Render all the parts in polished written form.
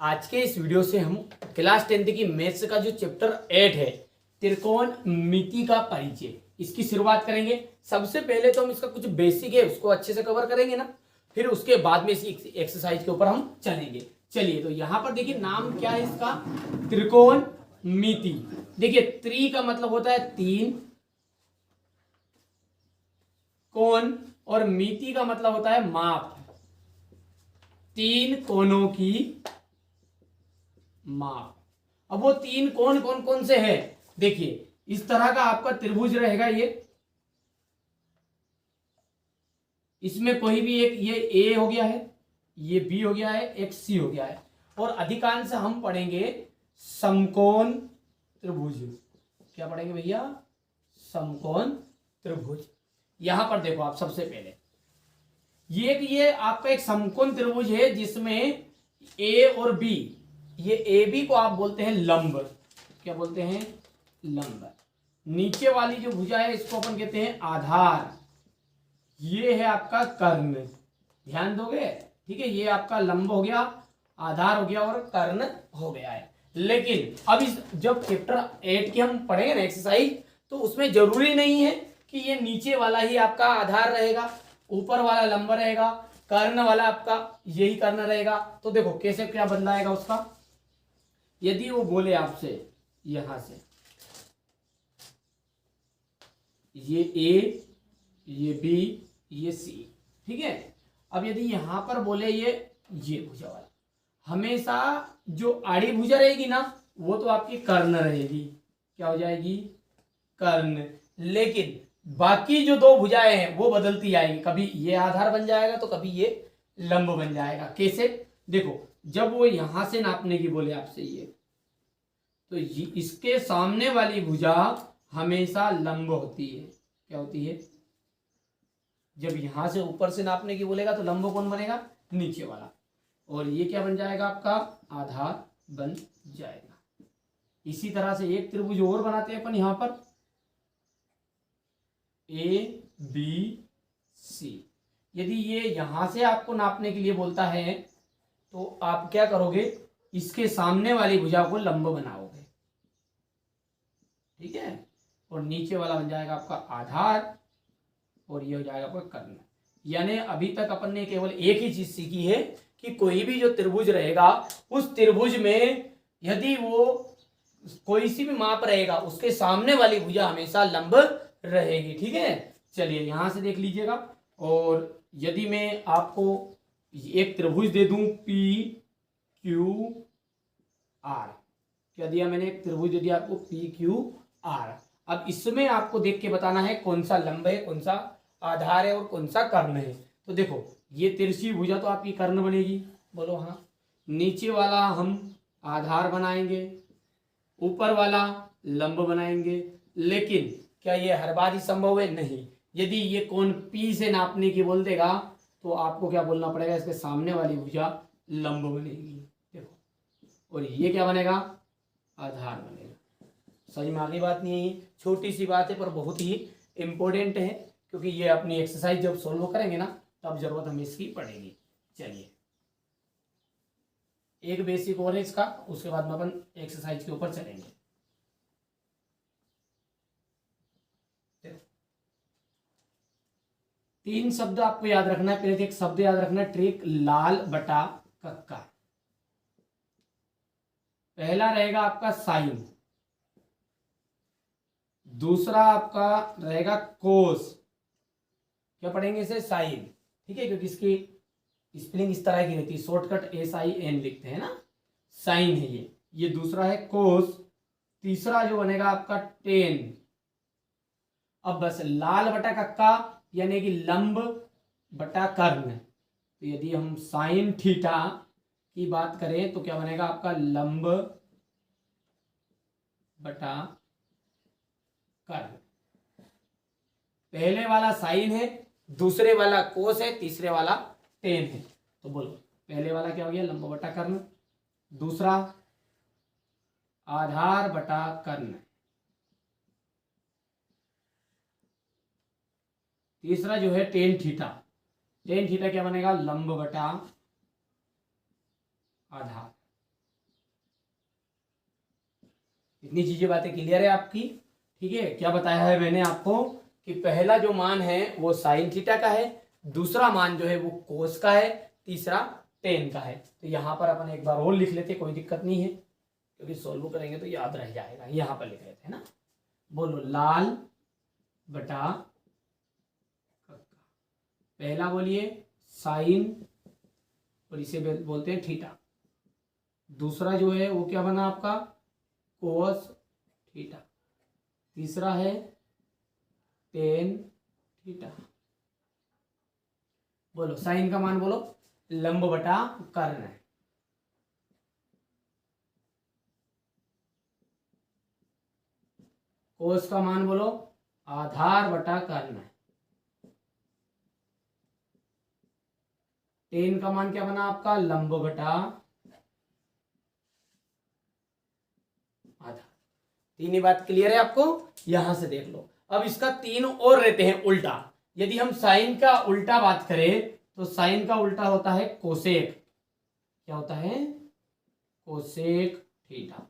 आज के इस वीडियो से हम क्लास 10th की मैथ्स का जो चैप्टर 8 है त्रिकोणमिति का परिचय, इसकी शुरुआत करेंगे। सबसे पहले तो हम इसका कुछ बेसिक है उसको अच्छे से कवर करेंगे ना, फिर उसके बाद में इसी एक्सरसाइज के ऊपर हम चलेंगे। चलिए, तो यहां पर देखिए नाम क्या है इसका, त्रिकोणमिति। देखिए त्रि का मतलब होता है तीन, कोण, और मिति का मतलब होता है माप, तीन कोणों की माप। अब वो तीन कोण कौन कौन से हैं, देखिए इस तरह का आपका त्रिभुज रहेगा ये, इसमें कोई भी एक, ये ए हो गया है, ये बी हो गया है, एक सी हो गया है। और अधिकांश हम पढ़ेंगे समकोण त्रिभुज। क्या पढ़ेंगे भैया? समकोण त्रिभुज। यहां पर देखो आप, सबसे पहले ये आपका एक समकोण त्रिभुज है जिसमें ए और बी, ये ए बी को आप बोलते हैं लंब। क्या बोलते हैं? लंब। नीचे वाली जो भुजा है इसको अपन कहते हैं आधार। ये है आपका कर्ण, ध्यान दोगे? ठीक है, ये आपका लंब हो गया, आधार हो गया और कर्ण हो गया है। लेकिन अब इस जब चैप्टर 8 की हम पढ़ेंगे ना एक्सरसाइज, तो उसमें जरूरी नहीं है कि ये नीचे वाला ही आपका आधार रहेगा, ऊपर वाला लंब रहेगा, कर्ण वाला आपका यही कर्ण रहेगा। तो देखो कैसे क्या बदलाएगा उसका। यदि वो बोले आपसे यहां से ये ए, ये बी, ये सी, ठीक है। अब यदि यहां पर बोले ये भुजा वाला, हमेशा जो आड़ी भुजा रहेगी ना वो तो आपकी कर्ण रहेगी। क्या हो जाएगी? कर्ण। लेकिन बाकी जो दो भुजाएं हैं वो बदलती आएगी, कभी ये आधार बन जाएगा तो कभी ये लंब बन जाएगा। कैसे? देखो, जब वो यहां से नापने की बोले आपसे ये, तो इसके सामने वाली भुजा हमेशा लंब होती है। क्या होती है? जब यहां से ऊपर से नापने की बोलेगा तो लंब कौन बनेगा? नीचे वाला। और ये क्या बन जाएगा? आपका आधार बन जाएगा। इसी तरह से एक त्रिभुज और बनाते हैं अपन यहां पर, ए बी सी। यदि ये यहां से आपको नापने के लिए बोलता है तो आप क्या करोगे? इसके सामने वाली भुजा को लंब बनाओगे, ठीक है। और नीचे वाला बन जाएगा आपका आधार और ये हो जाएगा आपका कर्ण। यानी अभी तक अपन ने केवल एक ही चीज सीखी है कि कोई भी जो त्रिभुज रहेगा उस त्रिभुज में यदि वो कोई सी भी माप रहेगा उसके सामने वाली भुजा हमेशा लंब रहेगी, ठीक है। चलिए यहां से देख लीजिएगा। और यदि मैं आपको एक त्रिभुज दे दूं पी क्यू आर, क्या दिया मैंने? एक त्रिभुज दे दिया आपको पी क्यू आर। अब इसमें आपको देख के बताना है कौन सा लंब है, कौन सा आधार है और कौन सा कर्ण है। तो देखो ये तिरछी भुजा तो आपकी कर्ण बनेगी, बोलो हाँ। नीचे वाला हम आधार बनाएंगे, ऊपर वाला लंब बनाएंगे। लेकिन क्या ये हर बार ही संभव है? नहीं। यदि ये कोण P से नापने की बोल देगा तो आपको क्या बोलना पड़ेगा? इसके सामने वाली भुजा लंब बनेगी, देखो। और ये क्या बनेगा? आधार बनेगा। समझ में आ गई बात? नहीं है, छोटी सी बात है पर बहुत ही इंपॉर्टेंट है, क्योंकि ये अपनी एक्सरसाइज जब सोल्व करेंगे ना तब जरूरत हमें इसकी पड़ेगी। चलिए एक बेसिक और है इसका, उसके बाद में अपन एक्सरसाइज के ऊपर चलेंगे। तीन शब्द आपको याद रखना है। पहले एक शब्द याद रखना है, ट्रिक, लाल बटा कक्का। पहला रहेगा आपका साइन, दूसरा आपका रहेगा कोस। क्या पढ़ेंगे इसे? साइन, ठीक है, क्योंकि इसकी स्पेलिंग इस तरह की रहती है, शॉर्टकट SIN लिखते हैं ना, साइन है ये दूसरा है कोस, तीसरा जो बनेगा आपका टेन। अब बस लाल बटा कक्का यानी कि लंब बटा कर्ण। तो यदि हम साइन थीटा की बात करें तो क्या बनेगा आपका? लंब बटा कर्ण। पहले वाला साइन है, दूसरे वाला कोस है, तीसरे वाला टेन है। तो बोलो पहले वाला क्या हो गया? लंब बटा कर्ण। दूसरा आधार बटा कर्ण। तीसरा जो है टेन थीटा। टेन थीटा क्या बनेगा? लंब बटा आधार। इतनी चीजें बातें क्लियर है आपकी। ठीक है, क्या बताया है मैंने आपको कि पहला जो मान है वो साइन थीटा का है, दूसरा मान जो है वो कोस का है, तीसरा टेन का है। तो यहाँ पर अपन एक बार और लिख लेते, कोई दिक्कत नहीं है, क्योंकि सोल्व करेंगे तो याद रह जाएगा। यहाँ पर लिख लेते हैं ना, बोलो लाल बटा कक्का। पहला बोलिए साइन, और इसे बोलते हैं थीटा। दूसरा जो है वो क्या बना आपका, कोस थीटा। तीसरा है टेन थीटा। बोलो साइन का मान बोलो, लंब बटा कर्ण है। कोस का मान बोलो, आधार बटा कर्ण है। टेन का मान क्या बना आपका, लंब बटा आधार। तीन ही बात क्लियर है आपको, यहां से देख लो। अब इसका तीन और रहते हैं उल्टा। यदि हम साइन का उल्टा बात करें तो साइन का उल्टा होता है कोसेक। क्या होता है, cosec theta.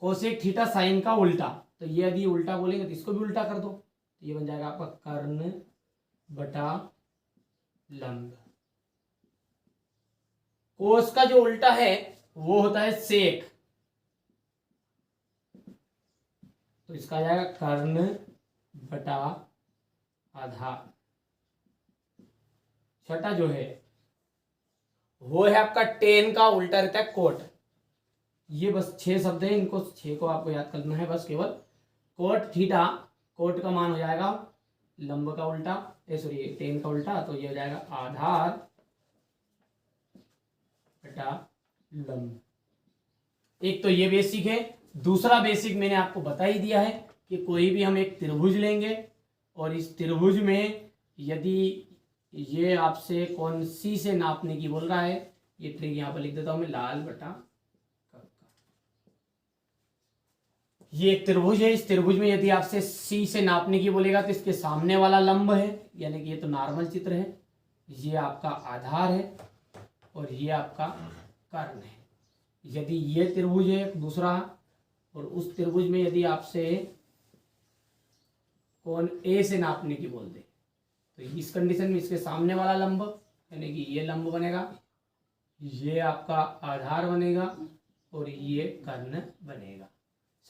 Cosec theta sine का उल्टा। तो ये यदि उल्टा बोलेंगे तो इसको भी उल्टा कर दो, तो ये बन जाएगा आपका कर्ण बटा लंब। कोस का जो उल्टा है वो होता है सेक, तो इसका आ जाएगा कर्ण बटा आधार। छठा जो है वो है आपका टेन का उल्टा रहता है कोट। ये बस 6 शब्द है, इनको 6 को आपको याद करना है बस केवल। कोट थीटा, कोट का मान हो जाएगा लंब का उल्टा, सॉरी टेन का उल्टा, तो ये हो जाएगा आधार बटा लंब। एक तो ये बेसिक है। दूसरा बेसिक मैंने आपको बता ही दिया है कि कोई भी हम एक त्रिभुज लेंगे और इस त्रिभुज में यदि ये आपसे कौन सी से नापने की बोल रहा है, ये ट्रिक यहां पर लिख देता हूं मैं, लाल बटा कक्का। ये एक त्रिभुज है, इस त्रिभुज में यदि आपसे सी से नापने की बोलेगा तो इसके सामने वाला लंब है, यानी कि ये तो नॉर्मल चित्र है, ये आपका आधार है और ये आपका कर्ण है। यदि ये त्रिभुज है दूसरा, और उस त्रिभुज में यदि आपसे कोण ए से नापने की बोल दे तो इस कंडीशन में इसके सामने वाला लंब यानी कि ये लंब बनेगा, ये आपका आधार बनेगा और ये कर्ण बनेगा।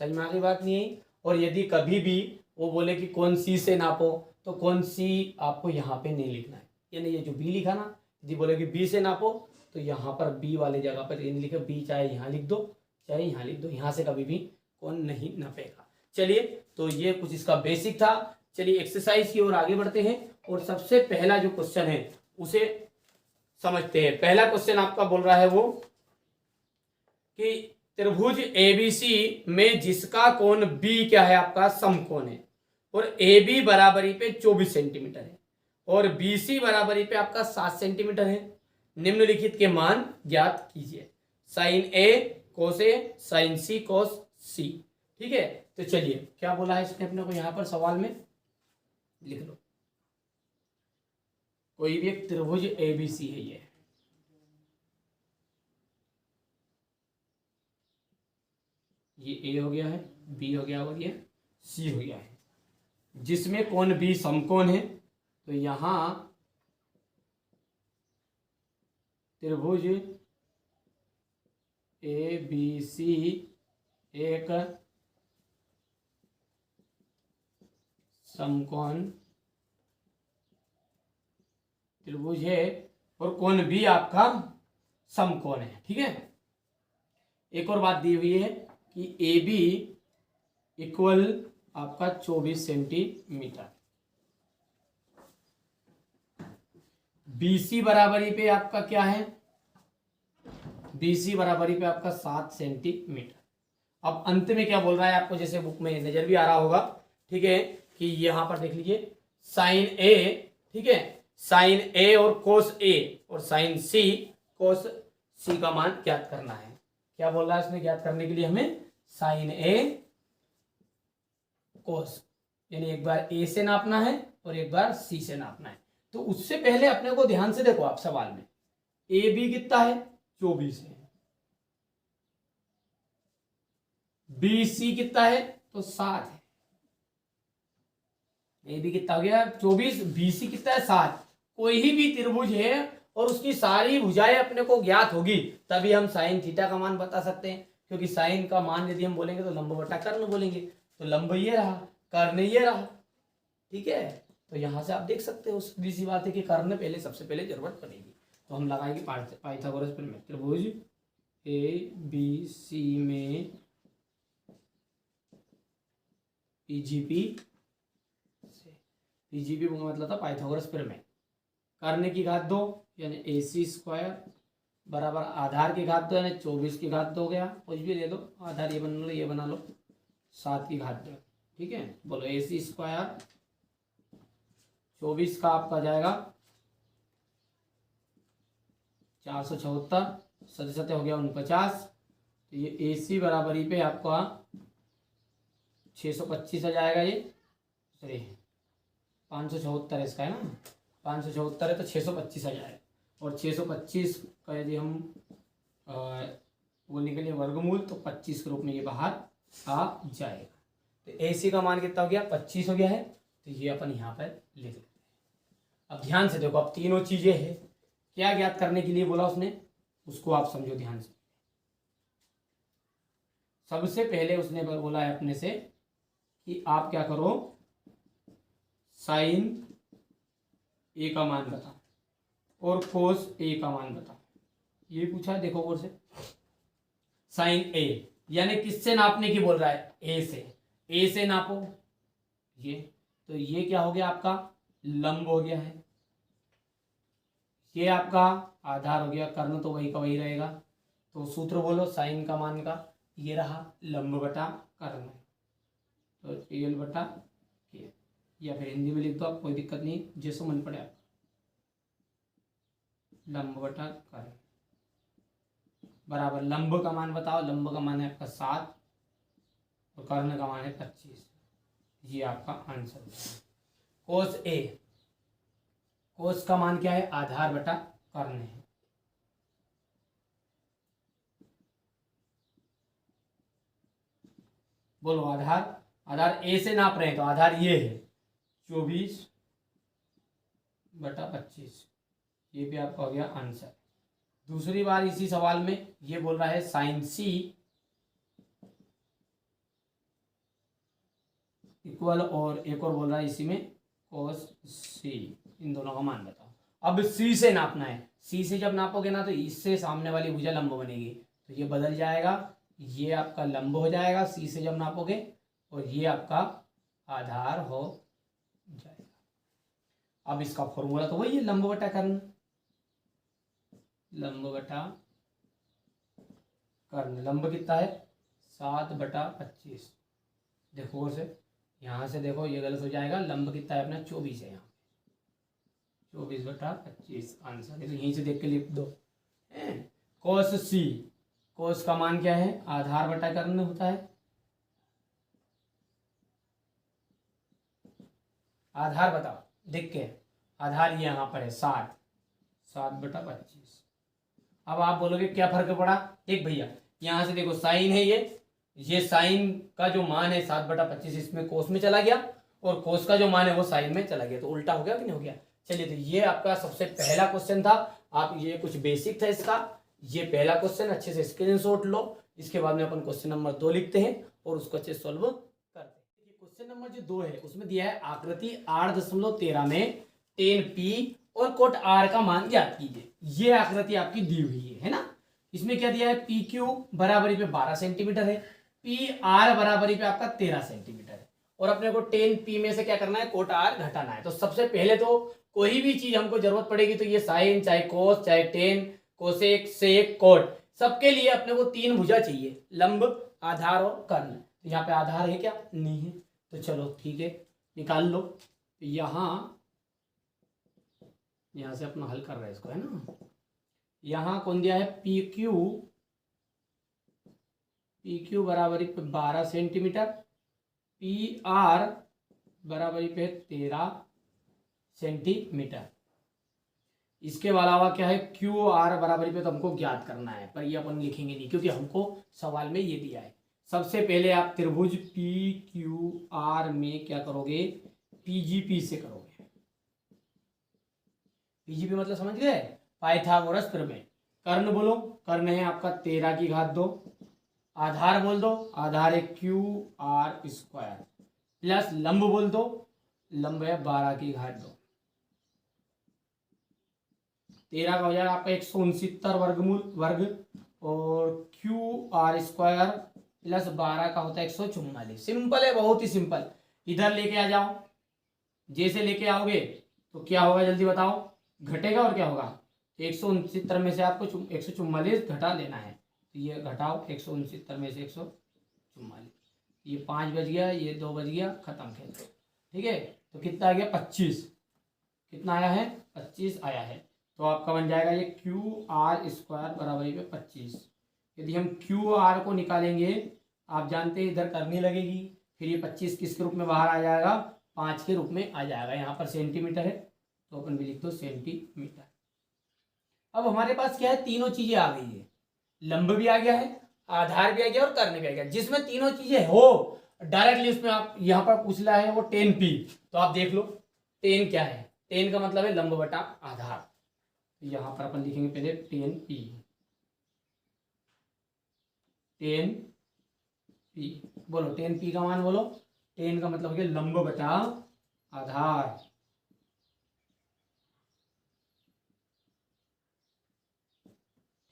समझ में आ गई बात नहीं है। और यदि कभी भी वो बोले कि कौन सी से नापो तो कौन सी आपको यहाँ पे नहीं लिखना है, यानी ये जो बी लिखा ना, यदि बोले कि बी से नापो तो यहाँ पर बी वाले जगह पर ये नहीं लिखा, बी चाहे यहाँ लिख दो चाहे यहाँ लिख दो, यहाँ से कभी भी कौन नहीं नापेगा। चलिए, तो ये कुछ इसका बेसिक था। चलिए एक्सरसाइज की ओर आगे बढ़ते हैं और सबसे पहला जो क्वेश्चन है उसे समझते हैं। पहला क्वेश्चन आपका बोल रहा है वो कि त्रिभुज एबीसी में जिसका कोण बी क्या है आपका समकोण है और ए बी बराबरी पे 24 सेंटीमीटर है और बी सी बराबरी पे आपका 7 सेंटीमीटर है, निम्नलिखित के मान ज्ञात कीजिए। साइन ए कोस ए, साइन सी कोस सी। ठीक है, तो चलिए क्या बोला है इसने अपने को यहां पर सवाल में लिख लो। कोई भी एक त्रिभुज एबीसी है, ये ए हो गया है, बी हो गया और ये सी हो गया है, जिसमें कोण बी समकोण है। तो यहां त्रिभुज ए बी सी एक समकोण त्रिभुज है और कोण भी आपका समकोण है। ठीक है, एक और बात दी हुई है कि ए बी इक्वल आपका 24 सेंटीमीटर, बी सी बराबरी पे आपका क्या है, बी सी बराबरी पे आपका 7 सेंटीमीटर। अब अंत में क्या बोल रहा है आपको, जैसे बुक में नजर भी आ रहा होगा, ठीक है, कि यहां पर देख लीजिए साइन ए, ठीक है, साइन ए और कोस ए और साइन सी कोस सी का मान ज्ञात करना है। क्या बोल रहा है इसमें, ज्ञात करने के लिए हमें साइन ए कोस, यानी एक बार ए से नापना है और एक बार सी से नापना है। तो उससे पहले अपने को ध्यान से देखो आप सवाल में, ए बी कितना है 24 है, बी सी कितना है तो 7 है, ए बी कितना हो गया 24, बी सी कितना है 7। कोई ही भी त्रिभुज है और उसकी सारी भुजाएं अपने को ज्ञात होगी तभी हम साइन थीटा का मान बता सकते हैं, क्योंकि साइन का मान यदि हम बोलेंगे तो लंब बटा कर्ण बोलेंगे, तो लंब ये रहा, कर्ण ये रहा, ठीक है। तो यहां से आप देख सकते हो सीधी सी बात है कि कर्ण पहले सबसे पहले जरूरत पड़ेगी, तो हम लगाएंगे पाइथागोरस प्रमेय। त्रिभुज ए बी सी में पीजीपी पीजीपी का मतलब था पाइथागोरस प्रमेय। कर्ण की घात 2 यानी AC स्क्वायर बराबर आधार की घात 2 यानी 24 की घात 2 हो गया, कुछ भी ले लो, आधार ये बना लो, ये बना लो, 7 की घात 2, ठीक है। बोलो AC स्क्वायर 24 का आपका जाएगा 476, सत्य सत्य हो गया 49, तो ये AC बराबरी पे आपका 625 आ जाएगा, ये सॉरी 574 इसका है ना, 574 है तो 625 आ जाएगा, और 625 का यदि हम बोलने के लिए वर्गमूल तो 25 के रूप में ये बाहर आ जाएगा। तो AC का मान कितना हो गया 25 हो गया है, तो ये अपन यहाँ पर लिख लेते हैं। अब ध्यान से देखो, अब तीनों चीजें हैं, क्या ज्ञात करने के लिए बोला उसने, उसको आप समझो ध्यान से। सबसे पहले उसने बोला है अपने से कि आप क्या करो, साइन ए का मान बताओ और कोस ए का मान बताओ, ये पूछा है। देखो और से साइन ए यानी किससे नापने की बोल रहा है, ए से नापो, ये तो ये क्या हो गया आपका लंब हो गया है, ये आपका आधार हो गया, कर्ण तो वही का वही रहेगा, तो सूत्र बोलो साइन का मान का, ये रहा लंब बटा कर्ण, तो एल बटा के, या फिर हिंदी में लिख दो आप, कोई दिक्कत नहीं, जैसे मन पड़े आप, लंब बटा कर्ण बराबर लंब का मान बताओ, लंब का मान है आपका 7 और कर्ण का मान है 25, ये आपका आंसर है। कोस का मान क्या है, आधार बटा कर्ण है, बोलो आधार ए से नाप रहे हैं तो आधार ये है 24 बटा 25, ये भी आपका हो गया आंसर। दूसरी बार इसी सवाल में ये बोल रहा है साइन सी इक्वल, और एक और बोल रहा है इसी में कोस सी, इन दोनों का मान बताओ। अब सी से नापना है, सी से जब नापोगे ना तो इससे सामने वाली भुजा लंब बनेगी, तो ये बदल जाएगा, ये आपका लंब हो जाएगा सी से जब नापोगे, और ये आपका आधार हो जाएगा। अब इसका फॉर्मूला तो वही है, लंब बटा कर्ण, लंब बटा कर्ण, लंब कितना है 7 बटा 25, देखो से यहाँ से देखो ये गलत हो जाएगा, लंब कितना है अपना 24 है, यहाँ 24 बटा 25 आंसर है, तो यहीं से देख के लिख दो। कोस सी, कोस का मान क्या है, आधार बटा कर्ण होता है, आधार बताओ देख के, आधार ये यहाँ पर है 7 बटा 25। अब आप बोलोगे क्या फर्क पड़ा, देख भैया यहाँ से देखो साइन है, ये साइन का जो मान है 7 बटा 25 इसमें कोस में चला गया, और कोस का जो मान है वो साइन में चला गया, तो उल्टा हो गया कि नहीं हो गया। चलिए तो ये आपका सबसे पहला क्वेश्चन था, आप ये कुछ बेसिक था इसका, ये पहला क्वेश्चन अच्छे से स्क्रीनशॉट लो, इसके बाद में अपन क्वेश्चन नंबर 2 लिखते हैं और उसको अच्छे सॉल्व करते हैं। क्वेश्चन नंबर जो 2 है उसमें दिया है आकृति 8.13 में tan P और कोट R का मान ज्ञात कीजिए। ये आकृति आपकी दी हुई है ना, इसमें क्या दिया है, PQ बराबरी पे 12 सेंटीमीटर है, PR बराबरी पे आपका 13 सेंटीमीटर है, और अपने को tan P में से क्या करना है, कोट R घटाना है। तो सबसे पहले तो कोई भी चीज हमको जरूरत पड़ेगी तो ये साइन चाहे कोस चाहे टेन, कोसेक सेक कोट, सबके लिए अपने को 3 भुजा चाहिए, लंब आधार और कर्ण। तो यहाँ पे आधार है क्या, नहीं है, तो चलो ठीक है निकाल लो। यहाँ से अपना हल कर रहे हैं इसको, है ना। यहाँ कौन दिया है, PQ बराबरी पे 12 सेंटीमीटर, PR बराबरी पे 13 सेंटीमीटर। इसके अलावा क्या है, QR बराबरी पे तो हमको ज्ञात करना है, पर ये अपन लिखेंगे नहीं क्योंकि हमको सवाल में ये दिया है। सबसे पहले आप त्रिभुज पी क्यू आर में क्या करोगे, पीजीपी से करोगे। पीजीपी मतलब समझ गए, पाइथागोरस प्रमेय। कर्ण बोलो, कर्ण है आपका 13 की घात 2, आधार बोल दो, आधार है क्यू आर स्क्वायर, प्लस लंब बोल दो, लंब है 12 की घात 2। 13 का हो जाएगा आपका 169 वर्ग, और क्यू आर स्क्वायर प्लस 12 का होता है 144। सिंपल है, बहुत ही सिंपल। इधर लेके आ जाओ, जैसे लेके आओगे तो क्या होगा जल्दी बताओ, घटेगा और क्या होगा, 169 में से आपको 144 घटा लेना है, तो ये घटाओ 169 में से 144, ये 5 बज गया, ये 2 बज गया, खत्म खेल। ठीक है, तो कितना आ गया 25, कितना आया है 25 आया है। तो आपका बन जाएगा ये क्यू आर स्क्वायर बराबर पे 25। यदि हम क्यू आर को निकालेंगे, आप जानते हैं इधर करनी लगेगी, फिर ये 25 किसके रूप में बाहर आ जाएगा, 5 के रूप में आ जाएगा। यहाँ पर सेंटीमीटर है तो अपन भी लिख दो सेंटीमीटर। अब हमारे पास क्या है, तीनों चीजें आ गई है, लंब भी आ गया है, आधार भी आ गया और कर्ण भी आ गया। जिसमें तीनों चीजें हो डायरेक्टली उसमें आप यहाँ पर पूछ रहा है वो 10p, तो आप देख लो 10 क्या है, 10 का मतलब है लंब बटा आधार। यहाँ पर अपन लिखेंगे पहले 10p, 10p बोलो, 10p का मान बोलो, 10 का मतलब हो गया लंब बटा आधार।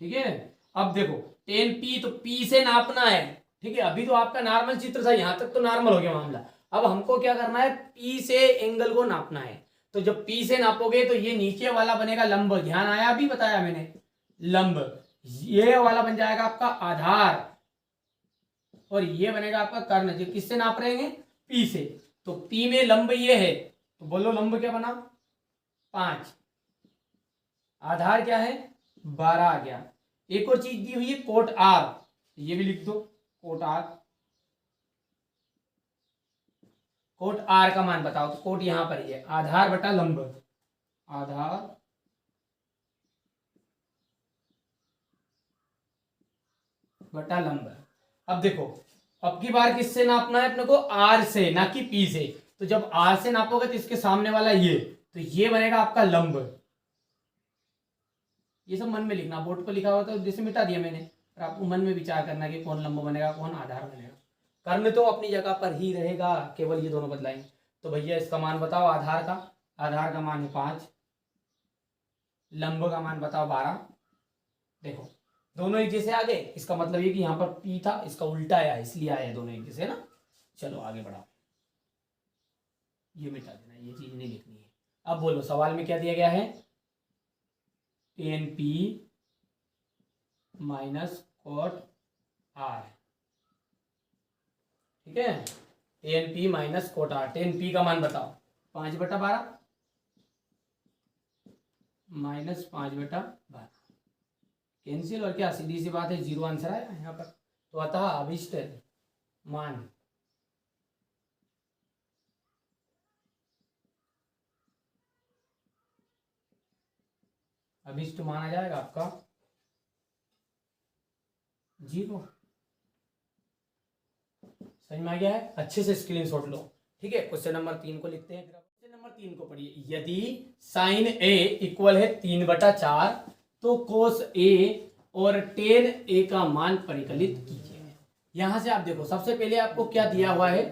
ठीक है, अब देखो 10p, तो p से नापना है। ठीक है, अभी तो आपका नॉर्मल चित्र था, यहां तक तो नॉर्मल हो गया मामला। अब हमको क्या करना है, p से एंगल को नापना है। तो जब p से नापोगे तो ये नीचे वाला बनेगा लंब, ध्यान आया, अभी बताया मैंने, लंब। ये वाला बन जाएगा आपका आधार, और ये बनेगा आपका कर्ण। जो किससे नाप रहे हैं, p से। तो p में लंब ये है, तो बोलो लंब क्या बना 5, आधार क्या है 12 आ गया। एक और चीज दी हुई है कोट आर, ये भी लिख दो, कोट आर। कोट आर का मान बताओ, तो कोट यहां पर ही है, आधार बटा लंब, आधार बटा लंब। अब देखो, अब की बार किससे नापना है अपने को, आर से, ना कि पी से। तो जब आर से नापोगे तो इसके सामने वाला ये, तो ये बनेगा आपका लंब। ये सब मन में लिखना, बोर्ड पर लिखा हुआ तो जैसे मिटा दिया मैंने, पर आपको मन में विचार करना कि कौन लंब बनेगा कौन आधार बनेगा। कर्ण तो अपनी जगह पर ही रहेगा, केवल ये दोनों बदलाएंगे। तो भैया इसका मान बताओ आधार का, आधार का मान है 5, लंब का मान बताओ 12। देखो दोनों एक जैसे आ गए, इसका मतलब ये कि यहाँ पर P था, इसका उल्टा आया, इसलिए आया दोनों एक जैसे ना। चलो आगे बढ़ाओ, ये मिटा देना, ये चीज नहीं लिखनी है। अब बोलो सवाल में क्या दिया गया है, 10p माइनस कोट आर। ठीक है, 10p minus cot are. 10p का मान बताओ, 5/12 माइनस 5/12 कैंसिल, और क्या सीधी सी बात है, 0 आंसर आया यहाँ पर। तो अतः अभिष्ट मान अभिष्ट माना जाएगा आपका 0। समझ में आ गया है, अच्छे से स्क्रीनशॉट लो। ठीक है, क्वेश्चन नंबर 3 को लिखते हैं। क्वेश्चन नंबर 3 को पढ़िए, यदि साइन ए इक्वल है 3/4, तो कोस ए और टेन ए का मान परिकलित कीजिए। यहां से आप देखो, सबसे पहले आपको क्या दिया हुआ है,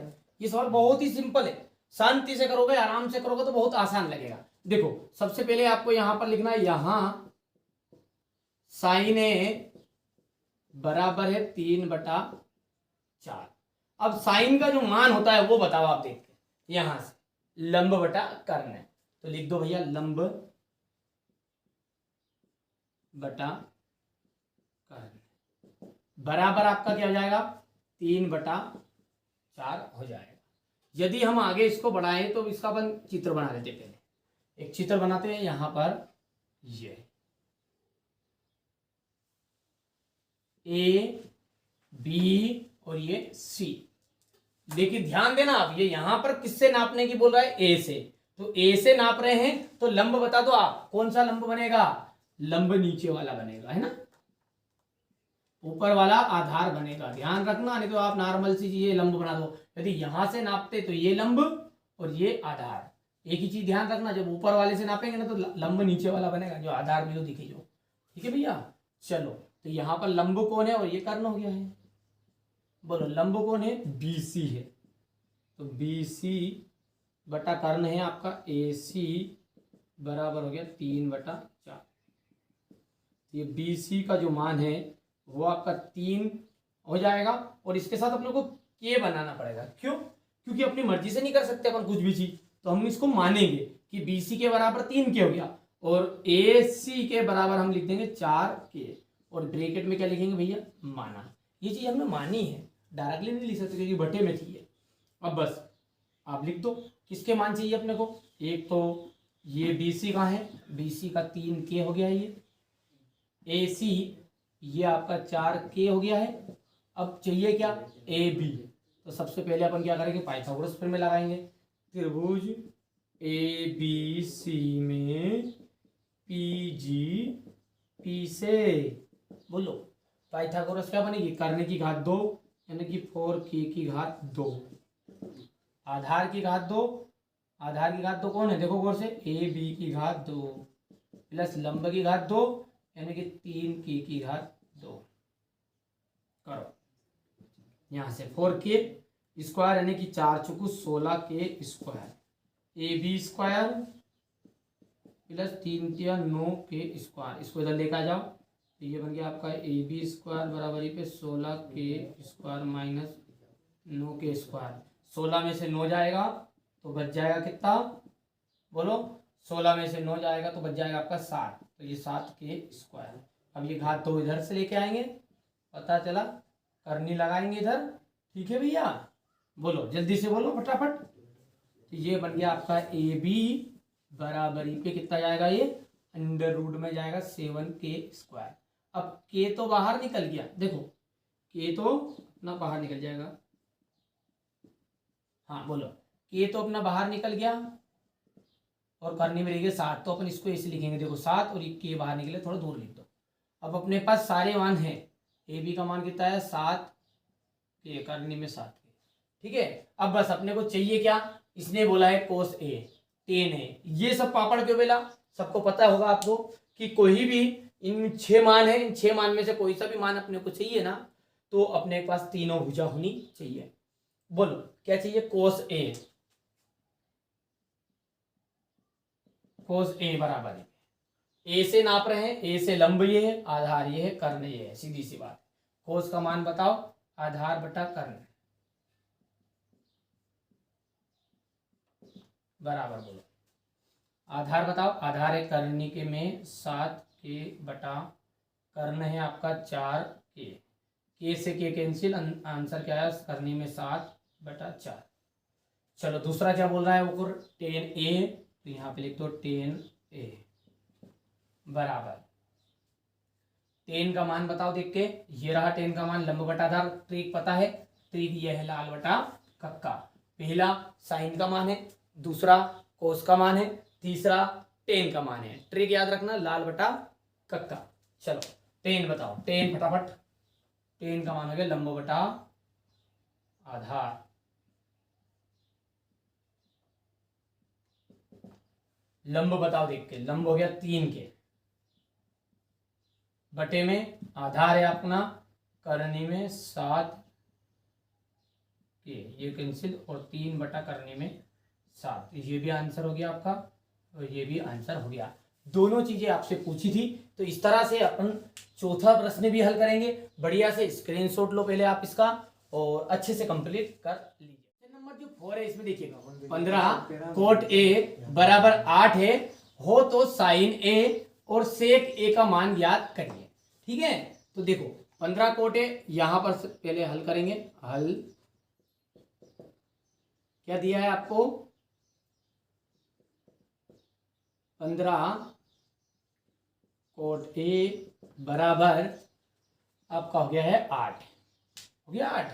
ये सवाल बहुत ही सिंपल है, शांति से करोगे, आराम से करोगे तो बहुत आसान लगेगा। देखो सबसे पहले आपको यहां पर लिखना है, यहां साइन ए बराबर है 3/4। अब साइन का जो मान होता है वो बताओ, आप देखते हैं यहां से लंब बटा कर्ण है, तो लिख दो भैया लंब बटा कर्ण बराबर आपका क्या हो जाएगा 3/4 हो जाएगा। यदि हम आगे इसको बढ़ाएं तो इसका अपन चित्र बना लेते हैं, पहले एक चित्र बनाते हैं। यहां पर ये ए बी और ये सी, लेकिन ध्यान देना आप, ये यहां पर किससे नापने की बोल रहा है, ए से। तो ए से नाप रहे हैं तो लंब बता दो आप, कौन सा लंब बनेगा, लंब नीचे वाला बनेगा, है ना। ऊपर वाला आधार बनेगा, ध्यान रखना, नहीं तो आप नॉर्मल सी चीजें लंब बना दो। यदि यहां से नापते तो ये लंब और ये आधार, एक ही चीज ध्यान रखना, जब ऊपर वाले से नापेंगे ना तो लंब नीचे वाला बनेगा, जो आधार में जो दिखे जो। ठीक है भैया, चलो तो यहाँ पर लंब कौन है और ये कर्ण हो गया है। बोलो लंब कौन है, BC है, तो BC बटा कर्ण है आपका AC बराबर हो गया 3/4। ये BC का जो मान है वो आपका 3 हो जाएगा, और इसके साथ अपने को K बनाना पड़ेगा। क्यों? क्योंकि अपनी मर्जी से नहीं कर सकते अपन कुछ भी चीज, तो हम इसको मानेंगे कि BC के बराबर 3K हो गया, और AC के बराबर हम लिख देंगे 4K, और ब्रैकेट में क्या लिखेंगे भैया, माना। ये चीज हमने मानी है, डायरेक्टली नहीं लिख सकते क्योंकि बटे में थी ये। अब बस आप लिख दो किसके मान चाहिए अपने को। एक तो ये BC का है, BC का 3K हो गया, ये AC ये आपका 4K हो गया है। अब चाहिए क्या, AB। तो सबसे पहले अपन क्या करेंगे, पाइथागोरस प्रमेय लगाएंगे। त्रिभुज ABC में PG P से, बोलो पाइथागोरस क्या बनेगी, कर्ण की घात 2 यानी कि 4K की घात 2, आधार की घात 2, आधार की घात 2 कौन है, देखो गौर से, AB की घात 2 प्लस लंब की घात 2 यानी कि 3K की घात 2। करो यहां से 4K स्क्वायर यानी कि 4 चुकू 16K square, AB square plus 3 तिया 9K स्क्वायर, इसको इधर लेकर जाओ तो ये बन गया आपका AB स्क्वायर बराबरी पे 16K square minus 9K square. 16 में से 9 जाएगा तो बच जाएगा कितना, बोलो 16 में से 9 जाएगा तो बच जाएगा आपका 7, तो ये 7K स्क्वायर। अब ये घात 2 इधर से लेके आएंगे, पता चला, करनी लगाएंगे इधर। ठीक है भैया, बोलो जल्दी से बोलो फटाफट। तो ये बन गया आपका AB बराबरी पे कितना जाएगा, ये अंडर रूट में जाएगा 7K स्क्वायर। अब K तो बाहर निकल गया, देखो K तो अपना बाहर निकल जाएगा, हाँ बोलो K तो अपना बाहर निकल गया, और करनी में रहेगी 7, तो अपन इसको ऐसे लिखेंगे, देखो 7 और ये K बाहर निकले, थोड़ा दूर लिख दो। अब अपने पास सारे मान हैं, AB का मान कितना है 7K, करनी में 7K। ठीक है, अब बस अपने को चाहिए क्या, इसने बोला है cos A 10 है, ये सब पापड़ क्यों बेला, सबको पता होगा आपको कि कोई भी इन 6 मान है, इन 6 मान में से कोई सा भी मान अपने को चाहिए ना, तो अपने पास तीनों भुजा होनी चाहिए। बोलो क्या चाहिए, cos A, cos A बराबर है, A से नाप रहे हैं, A से लंब ये है, आधार ये है, कर्ण ये है, सीधी सी बात। cos का मान बताओ, आधार बटा कर्ण बराबर, बोलो आधार बताओ, आधार है करनी के में 7K बटा कर्ण है आपका 4K, K से K कैंसिल, आंसर क्या है करनी में 7/4। चलो दूसरा क्या बोल रहा है वो, 10A, तो यहाँ पे लिख दो 10A बराबर 10 का मान बताओ देख के, ये रहा 10 का मान, लंब बटा आधार, ट्रिक पता है, ट्रिक ये है लाल बटा कक्का। पहला साइन का मान है, दूसरा कोस का मान है, तीसरा टेन का मान है, ट्रिक याद रखना लाल बटा कक्का। चलो 10 बताओ, 10 फटाफट, 10 का मान हो गया लंब बटा आधार, लंब बताओ देख के, लंब हो गया 3K बटे में आधार है अपना करनी में 7K, ये कैंसिल, और 3 बटा करनी में 7, ये भी आंसर हो गया आपका, और ये भी आंसर हो गया। दोनों चीजें आपसे पूछी थी, तो इस तरह से अपन चौथा प्रश्न भी हल करेंगे। बढ़िया से स्क्रीनशॉट लो पहले आप इसका, और अच्छे से कंप्लीट कर लीजिए। नंबर जो 4 है इसमें देखिएगा 15 कोट A बराबर 8 है, हो तो साइन A और सेक A का मान ज्ञात करिए। ठीक है, तो देखो 15 कोट A यहां पर पहले हल करेंगे। हल क्या दिया है आपको, 15 कोट A बराबर आपका हो गया है 8, हो गया 8।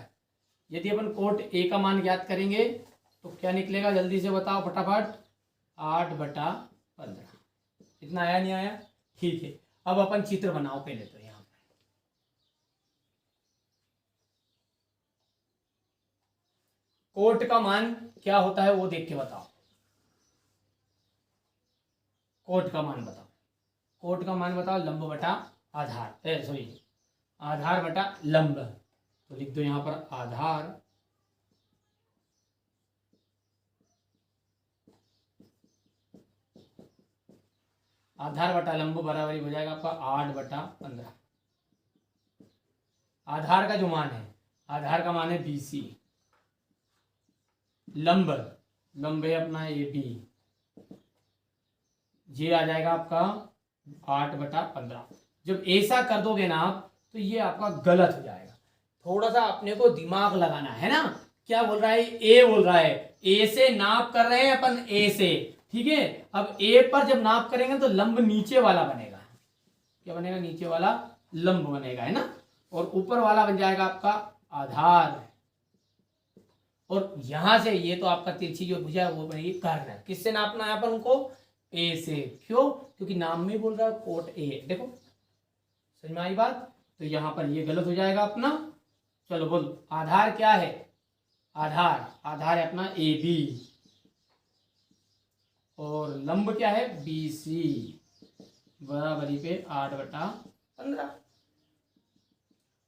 यदि अपन कोट A का मान ज्ञात करेंगे तो क्या निकलेगा, जल्दी से बताओ फटाफट, 8/15। इतना आया नहीं आया, ठीक है। अब अपन चित्र बनाओ पहले तो यहाँ कोट का मान क्या होता है वो देख के बताओ। कोट का मान बताओ, कोट का मान बताओ, लंब बटा आधार, सॉरी आधार बटा लंब। तो लिख दो यहां पर आधार आधार बटा लंब बराबर हो जाएगा आपका 8/15। आधार का जो मान है, आधार का मान है BC, लंब लंब है अपना AB, ये आ जाएगा आपका 8/15। जब ऐसा कर दोगे ना आप तो ये आपका गलत हो जाएगा। थोड़ा सा अपने को दिमाग लगाना है ना। क्या बोल रहा है, ए बोल रहा है, ए से नाप कर रहे हैं अपन, ए से, ठीक है। अब ए पर जब नाप करेंगे तो लंब नीचे वाला बनेगा, क्या बनेगा, नीचे वाला लंब बनेगा, है ना। और ऊपर वाला बन जाएगा आपका आधार, और यहां से ये तो आपका तिरछी जो भुजा है वो बनेगी कर्ण। किससे नापना है अपन को, ए से। क्यों, क्योंकि नाम में बोल रहा है कोट ए। देखो समझ में आई बात। तो यहां पर ये गलत हो जाएगा अपना। चलो बोलो, आधार क्या है, आधार है अपना AB, और लंब क्या है BC, बराबरी पे 8/15।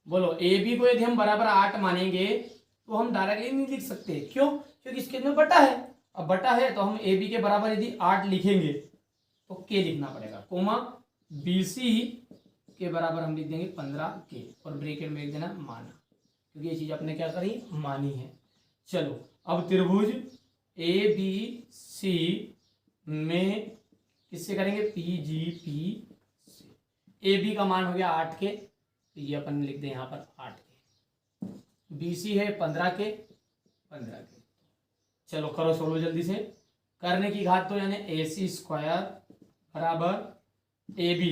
बोलो AB को यदि हम बराबर 8 मानेंगे तो हम डायरेक्टली नहीं लिख सकते। क्यों, क्योंकि इसके में बटा है। अब बटा है तो हम AB के बराबर यदि 8 लिखेंगे तो K लिखना पड़ेगा, कोमा BC के बराबर हम लिख देंगे 15K, और ब्रैकेट में लिख देना माना, क्योंकि ये चीज अपने क्या करी, मानी है। चलो अब त्रिभुज ABC में किससे करेंगे, PGP से। AB का मान हो गया 8K, तो ये अपन लिख दें यहाँ पर 8K। BC है 15K। चलो करो सोलो जल्दी से। करने की घात तो यानी AC² बराबर AB,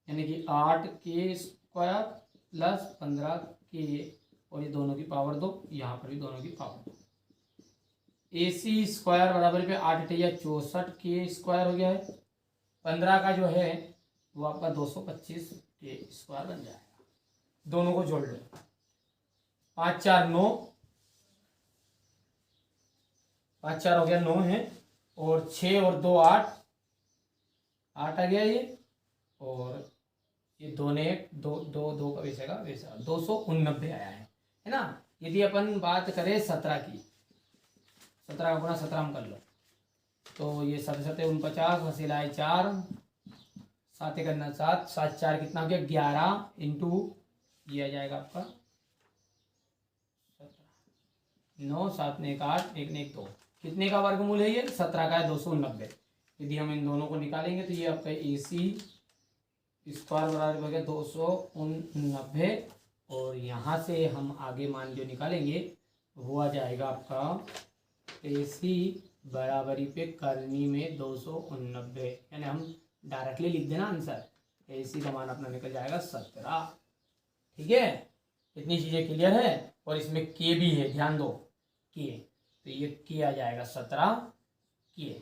यानी कि 8K² प्लस 15K, और ये दोनों की पावर 2, यहाँ पर भी दोनों की पावर 2। AC² बराबर पे 8 या 64K² हो गया है। 15 का जो है वो आपका 225K² बन जाएगा। दोनों को जोड़ लो, 5 4 9, 5 4 हो गया 9 है, और 6 और 2 8 आ गया ये, और ये 2 ने 2 का वैसे का वैसा 289 आया है ना। यदि अपन बात करें 17 की, 17 का गुना 17 हम कर लो तो ये 7 7 49, वसीलाए 4, 7 करना 7, 7 4 कितना हो गया 11, इंटू ये आ जाएगा आपका 9, 7 ने 1 8, 1 ने 1 2, कितने का वर्गमूल है ये, 17 का है 289। यदि हम इन दोनों को निकालेंगे तो ये आपका AC² बराबर हो गया 289, और यहाँ से हम आगे मान जो निकालेंगे वो आ जाएगा आपका AC बराबरी पे करनी में 289, यानी हम डायरेक्टली लिख देना आंसर, AC का मान अपना निकल जाएगा 17। ठीक है, इतनी चीजें क्लियर है। और इसमें K भी है, ध्यान दो K, तो ये K आ जाएगा 17K।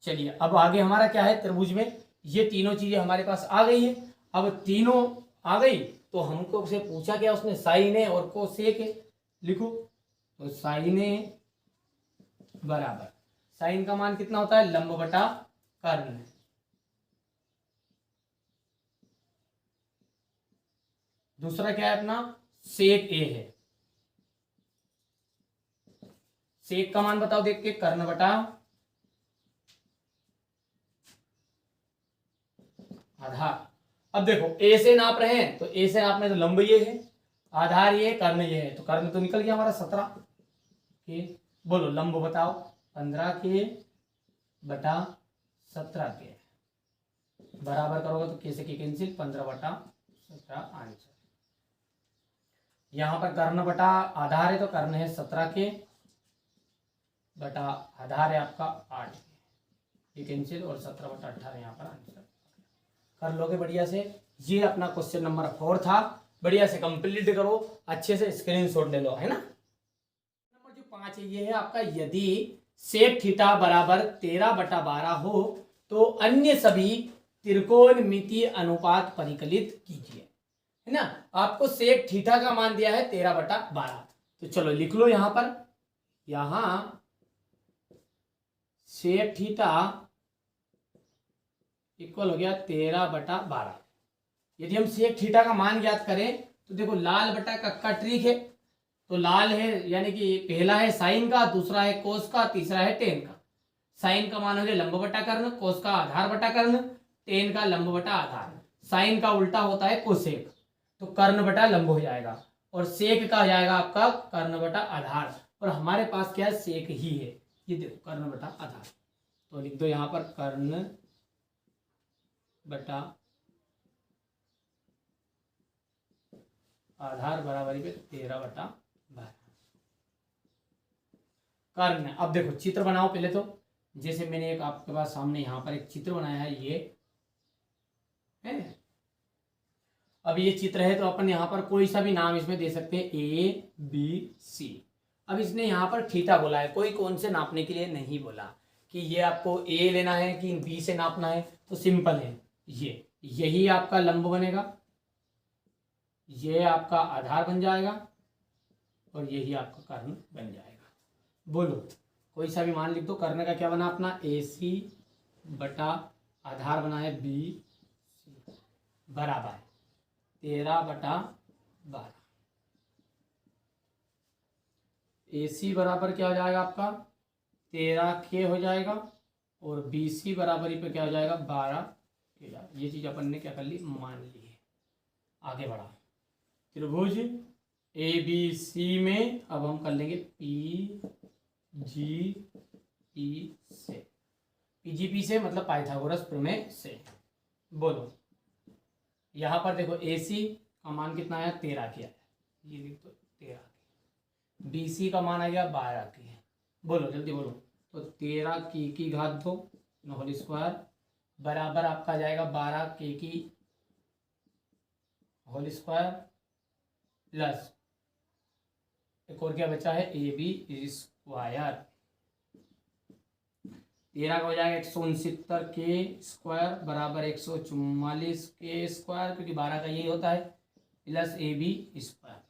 चलिए अब आगे हमारा क्या है, त्रिभुज में ये तीनों चीजें हमारे पास आ गई है। अब तीनों आ गई तो हमको उसे पूछा क्या, उसने साइन ए और कोसेक है, लिखो। तो साइन ए बराबर, साइन का मान कितना होता है, लंब बटा कर्ण। दूसरा क्या है अपना, सेक ए है। सेक का मान बताओ देख के, कर्ण बटा आधार। अब देखो ए से नाप रहे हैं तो ए से नापने तो लंब ये है, आधार ये, कर्ण ये है, तो कर्ण तो निकल गया हमारा 17K। बोलो लंब बताओ, 15K बटा 17K, बराबर करोगे तो K से K कैंसिल, 15/17 आंसर। यहां पर कर्ण बटा आधार है तो कर्ण है 17K बटा आधार है आपका 8K, ये कैंसिल, और 17/18 यहाँ पर आंसर कर लोगे बढ़िया से। ये अपना क्वेश्चन नंबर 4 था, बढ़िया से कंप्लीट करो, अच्छे से स्क्रीनशॉट ले लो, है ना। नंबर जो 5 है ये है आपका, यदि सेक थीटा बराबर 13/12 हो तो अन्य सभी त्रिकोणमितीय अनुपात परिकलित कीजिए, है ना। आपको सेक थीटा का मान दिया है 13/12, तो चलो लिख लो यहां पर यहाँ सेक थीटा इक्वल हो गया 13/12। यदि हम सेक थीटा का मान ज्ञात करें तो देखो लाल बटा कक्का ट्रिक है, तो लाल है यानी कि पहला है साइन का, दूसरा है कोस का, तीसरा है टेन का। साइन का मान हो गया लंब बटा कर्ण, कोस का आधार बटा कर्ण, टेन का लंब बटा आधार। साइन का उल्टा होता है कोसेक, तो कर्ण बटा लंब हो जाएगा, और सेक का हो जाएगा आपका कर्ण बटा आधार। और हमारे पास क्या है, सेक ही है, ये देखो कर्ण बटा आधार। तो लिख दो यहाँ पर कर्ण बटा आधार बराबरी पे 13/12 कर्ण। अब देखो चित्र बनाओ पहले तो, जैसे मैंने एक आपके पास सामने यहाँ पर एक चित्र बनाया है, ये है। अब ये चित्र है तो अपन यहाँ पर कोई सा भी नाम इसमें दे सकते हैं, ABC। अब इसने यहाँ पर थीटा बोला है, कोई कौन से नापने के लिए नहीं बोला कि ये आपको A लेना है कि B से नापना है, तो सिंपल है, यही आपका लंब बनेगा, ये आपका आधार बन जाएगा, और यही आपका कर्ण बन जाएगा। बोलो कोई सा भी मान लिख दो। कर्ण का क्या बना अपना, AC बटा आधार बना है BC बराबर 13/12। AC बराबर क्या हो जाएगा आपका 13K हो जाएगा, और BC बराबरी पे क्या हो जाएगा 12K। ये चीज अपन ने क्या कर ली, मान ली है। आगे बढ़ा, त्रिभुज ABC में अब हम कर लेंगे PGP से। PGP से मतलब पाइथागोरस प्रमेय से। बोलो यहाँ पर देखो AC का मान कितना आया 13 के आया, ये लिख दो 13 के। BC का मान आ गया 12 के। बोलो जल्दी बोलो, तो 13 की घात 2 होल स्क्वायर बराबर आपका आ जाएगा 12 की होल स्क्वायर प्लस एक और क्या बचा है AB स्क्वायर। 13 का हो जाएगा 169 के स्क्वायर बराबर 144 के स्क्वायर, क्योंकि 12 का यही होता है, प्लस AB स्क्वायर।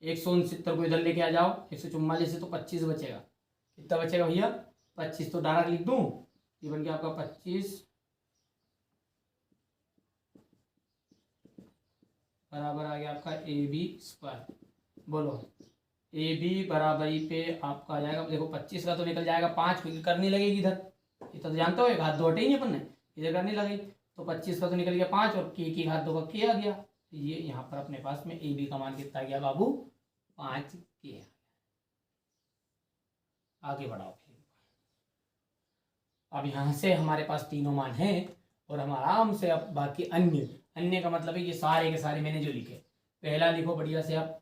169 को इधर लेके आ जाओ, 144 से तो 25 बचेगा। कितना बचेगा भैया 25, तो डायरेक्ट लिख दूं, ये बन गया आपका 25 बराबर आ गया आपका AB स्क्वायर। बोलो AB बराबरी पे आपका आ जाएगा, देखो 25 का तो निकल जाएगा 5, क्योंकि करनी लगेगी इधर, ये तो जानते हो एक हाथ 2 हटे ही नहीं अपन ने, इधर करनी लगेगी, तो 25 का तो निकल गया 5, और की घात 2 का के आ गया। तो ये यहाँ पर अपने पास में AB का मान कितना गया बाबू 5 के। आगे बढ़ाओ फिर। अब यहाँ से हमारे पास तीनों मान हैं, और हम आराम से अब बाकी अन्य का मतलब है ये सारे के सारे मैंने जो लिखे। पहला लिखो बढ़िया से, आप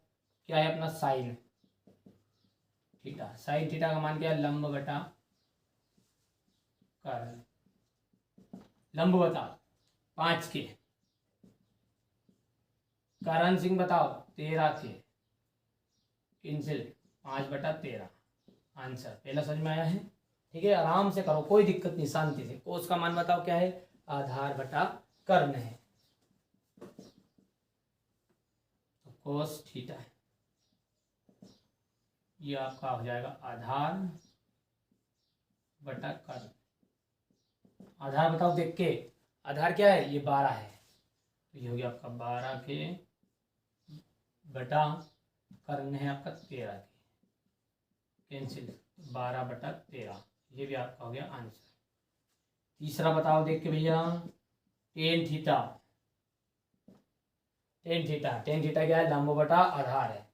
क्या है अपना साइन थीटा। साइन थीटा का मान क्या है, लंब बटा कर्ण। लंब बताओ 5 के, कर्ण सिंह बताओ 13 के, कैंसिल 5/13 आंसर। पहला समझ में आया है, ठीक है। आराम से करो, कोई दिक्कत नहीं, शांति से। कोस का मान बताओ क्या है, आधार बटा कर्ण है, तो कोस थीटा है, ये आपका हो जाएगा आधार बटा कर्ण। आधार बताओ देख के, आधार क्या है, ये 12 है, तो ये हो गया आपका 12 के बटा कर्ण है आपका 13 के, कैंसिल 12/13, ये भी आपका हो गया आंसर। तीसरा बताओ देख के भैया, टेन थीटा। टेन थीटा क्या है, लंब बटा आधार है,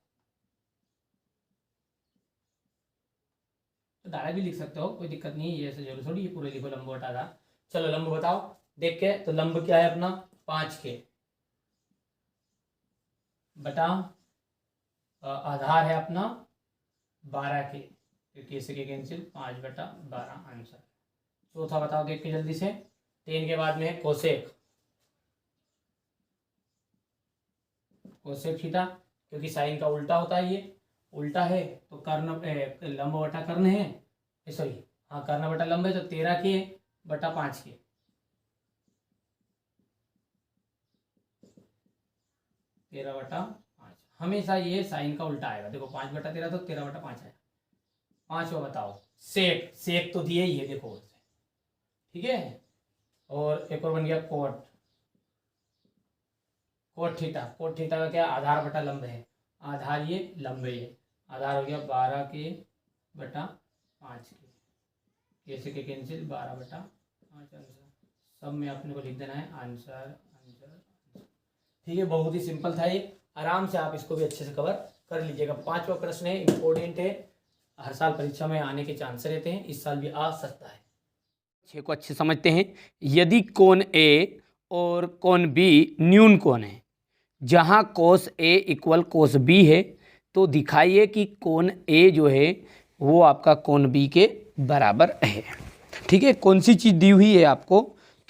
तो डायरेक्ट भी लिख सकते हो, कोई दिक्कत नहीं है, ये ऐसे जरूर थोड़ी ये पूरे लिखो लंब बटा आधार। चलो लंब बताओ देख के, तो लंब क्या है अपना 5 के बटा आधार है अपना 12 के, क्योंकि इसके कैंसिल 5/12 आंसर। चौथा बताओ देख के जल्दी से, टेन के बाद में है कोसेक। कोसेक थीटा, क्योंकि साइन का उल्टा होता है, ये उल्टा है, तो कर्ण लंब बटा कर्ण है, सॉरी हाँ कर्ण बटा लंब है, तो 13 के बटा 5 के, 13/5। हमेशा ये साइन का उल्टा आएगा, देखो 5/13 तो 13/5 है, पांचवा बताओ, सेक। सेक तो दिए ही है देखो, ठीक है। और एक और बन गया cot. Cot theta. Cot theta का क्या, आधार बटा लंब है। आधार ये लंब है, आधार हो गया 12 के बटा 5 के, ये से के कैंसिल, 12 बटा 5 आंसर। सब में अपने को लिख देना है आंसर आंसर। ठीक है, बहुत ही सिंपल था ये, आराम से आप इसको भी अच्छे से कवर कर लीजिएगा। पांचवा प्रश्न है, इंपॉर्टेंट है, हर साल परीक्षा में आने के चांस रहते हैं, इस साल भी आ सकता है। छह को अच्छे समझते हैं। यदि कोण ए और कोण बी न्यून कोण है, जहां कोस ए इक्वल कोस बी है, तो दिखाइए कि कोण ए जो है वो आपका कोण बी के बराबर है। ठीक है, कौन सी चीज़ दी हुई है आपको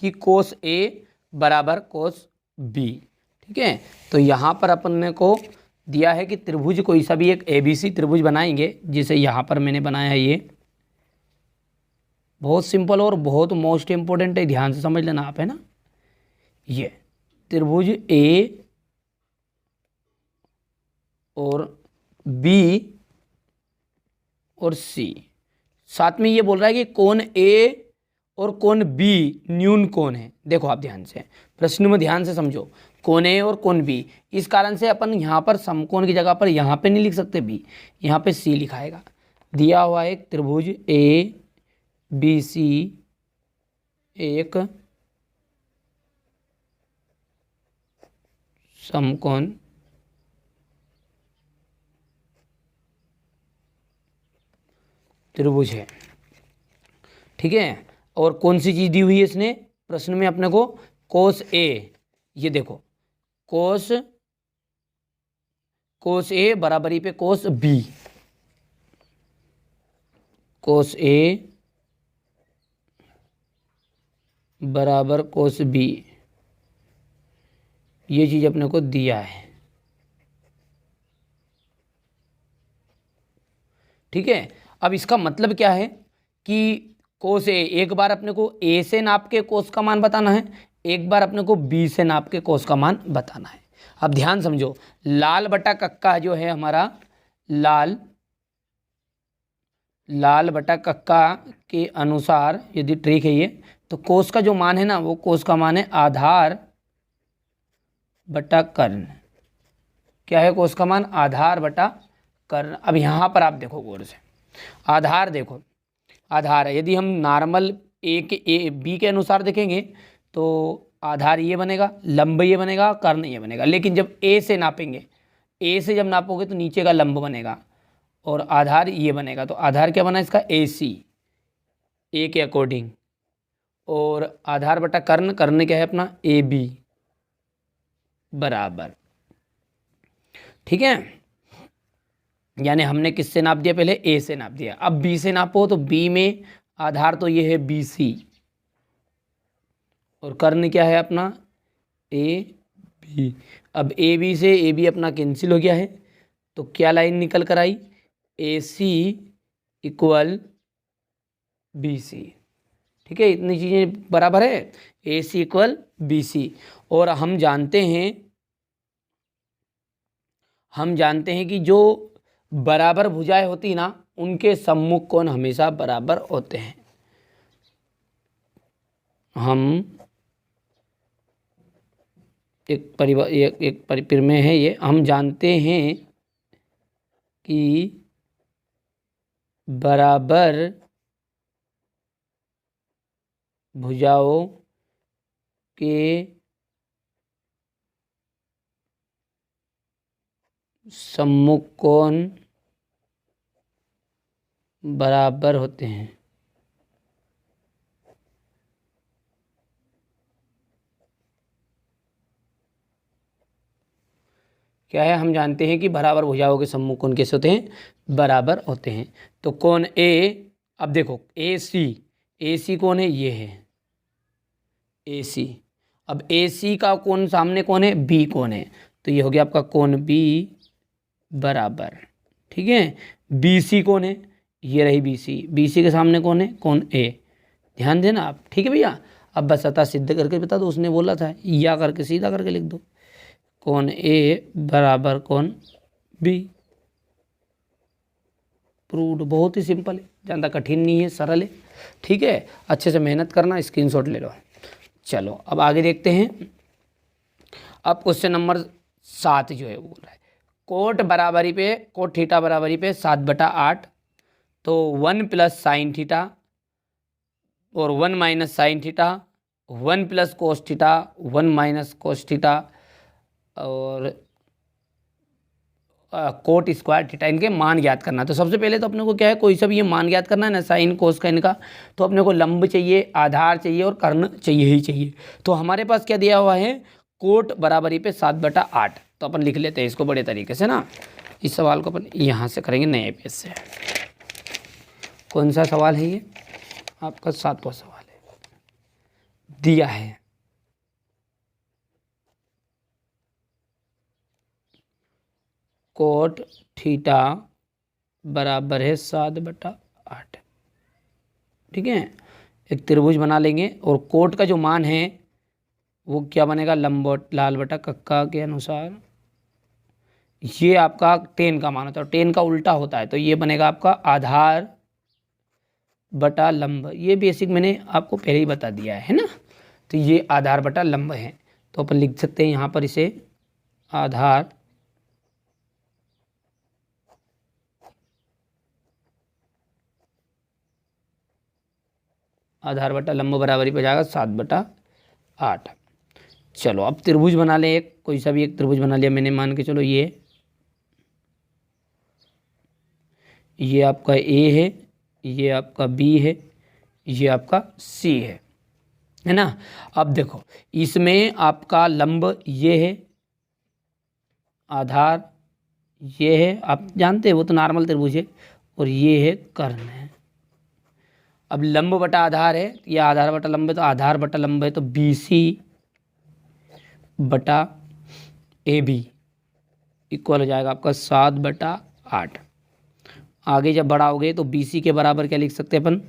कि कोस ए बराबर कोस बी। ठीक है, तो यहाँ पर अपन ने को दिया है कि त्रिभुज कोई सा भी एक एबीसी त्रिभुज बनाएंगे, जिसे यहाँ पर मैंने बनाया है। ये बहुत सिंपल और बहुत मोस्ट इम्पोर्टेंट है, ध्यान से समझ लेना आप, है ना। ये त्रिभुज ए और बी और सी, साथ में ये बोल रहा है कि कोण ए और कोण बी न्यून कोण है। देखो आप ध्यान से प्रश्न में ध्यान से समझो, कोण ए और कोण बी, इस कारण से अपन यहाँ पर समकोण की जगह पर यहाँ पे नहीं लिख सकते बी, यहाँ पे सी लिखाएगा। दिया हुआ है एक त्रिभुज ए बी सी, एक समकोण त्रिभुज है। ठीक है, और कौन सी चीज़ दी हुई है इसने प्रश्न में अपने को, कोस ए। ये देखो कोस ए बराबरी पे कोस बी, कोस ए बराबर कोस बी, ये चीज़ अपने को दिया है। ठीक है, अब इसका मतलब क्या है कि कोस ए, एक बार अपने को ए से नाप के कोस का मान बताना है, एक बार अपने को बी से नाप के कोस का मान बताना है। अब ध्यान समझो, लाल बटा कक्का जो है हमारा, लाल बटा कक्का के अनुसार यदि ट्रिक है ये, तो कोस का जो मान है ना, वो कोस का मान है आधार बटा कर्ण। क्या है कोस का मान, आधार बटा कर्ण। अब यहाँ पर आप देखो गौर से, आधार देखो, आधार है, यदि हम नॉर्मल ए बी के अनुसार देखेंगे तो आधार ये बनेगा, लंब ये बनेगा, कर्ण ये बनेगा। लेकिन जब ए से नापेंगे, ए से जब नापोगे तो नीचे का लंब बनेगा और आधार ये बनेगा। तो आधार क्या बना इसका, ए सी, ए के अकॉर्डिंग, और आधार बटा कर्ण, कर्ण क्या है अपना ए बी बराबर। ठीक है, यानी हमने किससे नाप दिया, पहले ए से नाप दिया, अब बी से नापो तो बी में आधार तो ये है बी सी, और कर्ण क्या है अपना ए बी। अब ए बी से ए बी अपना कैंसिल हो गया है, तो क्या लाइन निकल कर आई, ए सी इक्वल बी सी। ठीक है, इतनी चीज़ें बराबर है, ए सी इक्वल बी सी। और हम जानते हैं कि जो बराबर भुजाएं होती ना, उनके सम्मुख कोण हमेशा बराबर होते हैं। हम एक परिमेय है ये, हम जानते हैं कि बराबर भुजाओं के सम्मुख कोण बराबर होते हैं। क्या है, हम जानते हैं कि बराबर भुजाओं के सम्मुख कोण कैसे होते हैं, बराबर होते हैं। तो कोण ए, अब देखो ए सी कौन है, ये है ए सी। अब ए सी का कोण सामने कौन है, बी कौन है, तो ये हो गया आपका कोण बी बराबर। ठीक है, बी सी कौन है, ये रही बी सी के सामने कौन है, कोण ए। ध्यान देना आप, ठीक है भैया। अब बस अतः सिद्ध करके बता दो, उसने बोला था या करके सीधा करके लिख दो, कोण ए बराबर कोण बी। प्रूव्ड, बहुत ही सिंपल है, ज़्यादा कठिन नहीं है, सरल है। ठीक है, अच्छे से मेहनत करना, स्क्रीनशॉट ले लो। चलो अब आगे देखते हैं। अब क्वेश्चन नंबर 7 जो है वो बोल रहा है कोट बराबरी पे, कोट थीटा बराबरी पे 7/8, तो 1 प्लस साइन थीटा और 1 minus sine theta, 1 plus cos theta, 1 minus cos theta और कोट स्क्वायर थीटा, इनके मान ज्ञात करना। तो सबसे पहले तो अपने को क्या है, कोई सा भी ये मान ज्ञात करना है ना, साइन कोस का इनका, तो अपने को लंब चाहिए, आधार चाहिए और कर्ण चाहिए ही चाहिए। तो हमारे पास क्या दिया हुआ है, कोट बराबरी पे 7/8। तो अपन लिख लेते हैं इसको बड़े तरीके से ना। इस सवाल को अपन यहाँ से करेंगे नए पेज से। कौन सा सवाल है ये, आपका 7वां सवाल है, दिया है कोट थीटा बराबर है 7/8। ठीक है, एक त्रिभुज बना लेंगे और कोट का जो मान है वो क्या बनेगा, लंबवत लाल बटा कक्का के अनुसार। ये आपका टेन का मान होता है, टेन का उल्टा होता है, तो ये बनेगा आपका आधार बटा लंब। ये बेसिक मैंने आपको पहले ही बता दिया है ना। तो ये आधार बटा लंब है, तो अपन लिख सकते हैं यहाँ पर इसे आधार बटा लंब बराबरी पे जाएगा 7/8। चलो अब त्रिभुज बना लें, एक कोई सा भी एक त्रिभुज बना लिया मैंने, मान के चलो ये आपका ए है, ये आपका बी है, ये आपका सी है ना। अब देखो इसमें आपका लंब ये है, आधार ये है, आप जानते हैं वो तो नॉर्मल त्रिभुज है, और ये है कर्ण है। अब लंब बटा आधार है, ये आधार बटा लंब है, तो आधार बटा लंब है, तो BC बटा AB इक्वल हो जाएगा आपका 7/8। आगे जब बढ़ाओगे तो BC के बराबर क्या लिख सकते हैं अपन,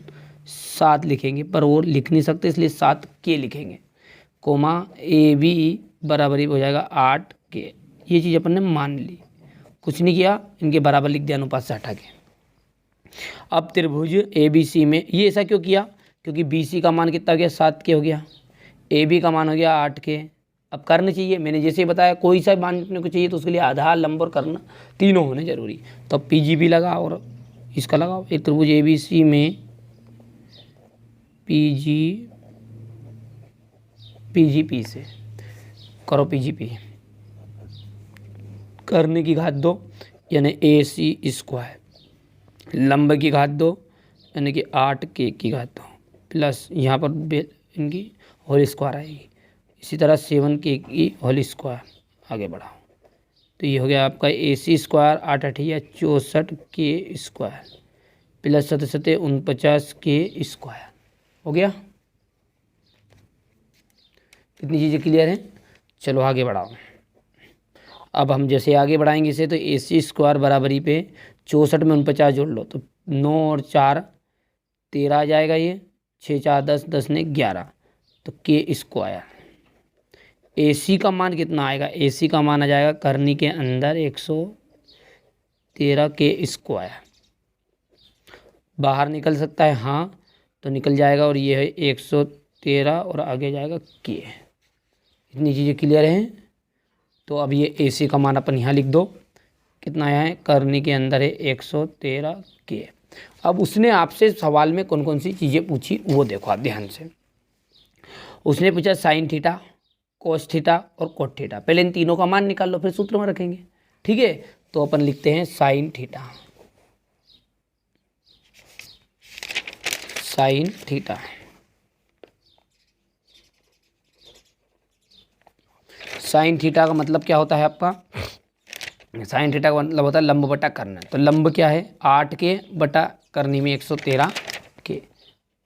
7 लिखेंगे, पर वो लिख नहीं सकते इसलिए 7K लिखेंगे, कोमा AB बराबरी हो जाएगा 8K। ये चीज़ अपन ने मान ली, कुछ नहीं किया, इनके बराबर लिख दिया अनुपात से हटा के। अब त्रिभुज ABC में ये ऐसा क्यों किया, क्योंकि BC का मान कितना हो गया, 7K हो गया, AB का मान हो गया 8K। अब कर्ण चाहिए, मैंने जैसे बताया कोई सा मान अपने को चाहिए तो उसके लिए आधार लंब और कर्ण तीनों होने जरूरी। तो अब PGB लगा और इसका लगाओ, एक त्रिभुज ABC में PGP से करो, PGP कर्ण की घात 2 यानी AC², लंब की घात 2 यानी कि 8K की घात 2 प्लस यहाँ पर इनकी होल स्क्वायर आएगी, इसी तरह 7K की होल स्क्वायर। आगे बढ़ाओ तो ये हो गया आपका AC² 8×8 64K² प्लस 7×7 49K² हो गया। कितनी चीज़ें क्लियर हैं, चलो आगे बढ़ाओ। अब हम जैसे आगे बढ़ाएंगे इसे, तो AC² बराबरी पे 64 में 49 जोड़ लो, तो 9 और 4 13 आ जाएगा, ये 6 4 10, 10 ने 11, तो K²। AC का मान कितना आएगा, AC का मान आ जाएगा करनी के अंदर 113 K²। बाहर निकल सकता है हाँ, तो निकल जाएगा, और ये है 113 और आगे जाएगा K। इतनी चीज़ें क्लियर हैं। तो अब ये AC का मान अपन यहाँ लिख दो, कितना आया है, करनी के अंदर है 113 K। अब उसने आपसे सवाल में कौन कौन सी चीज़ें पूछी वो देखो आप ध्यान से। उसने पूछा साइन थीटा, कोस थीटा और कोट थीटा। पहले इन तीनों का मान निकाल लो, फिर सूत्र में रखेंगे। ठीक है, तो अपन लिखते हैं sine theta, sine theta. Sine theta का मतलब क्या होता है आपका, साइन थीटा का मतलब होता है लंब बटा कर्ण। तो लंब क्या है 8K बटा करनी में 113K,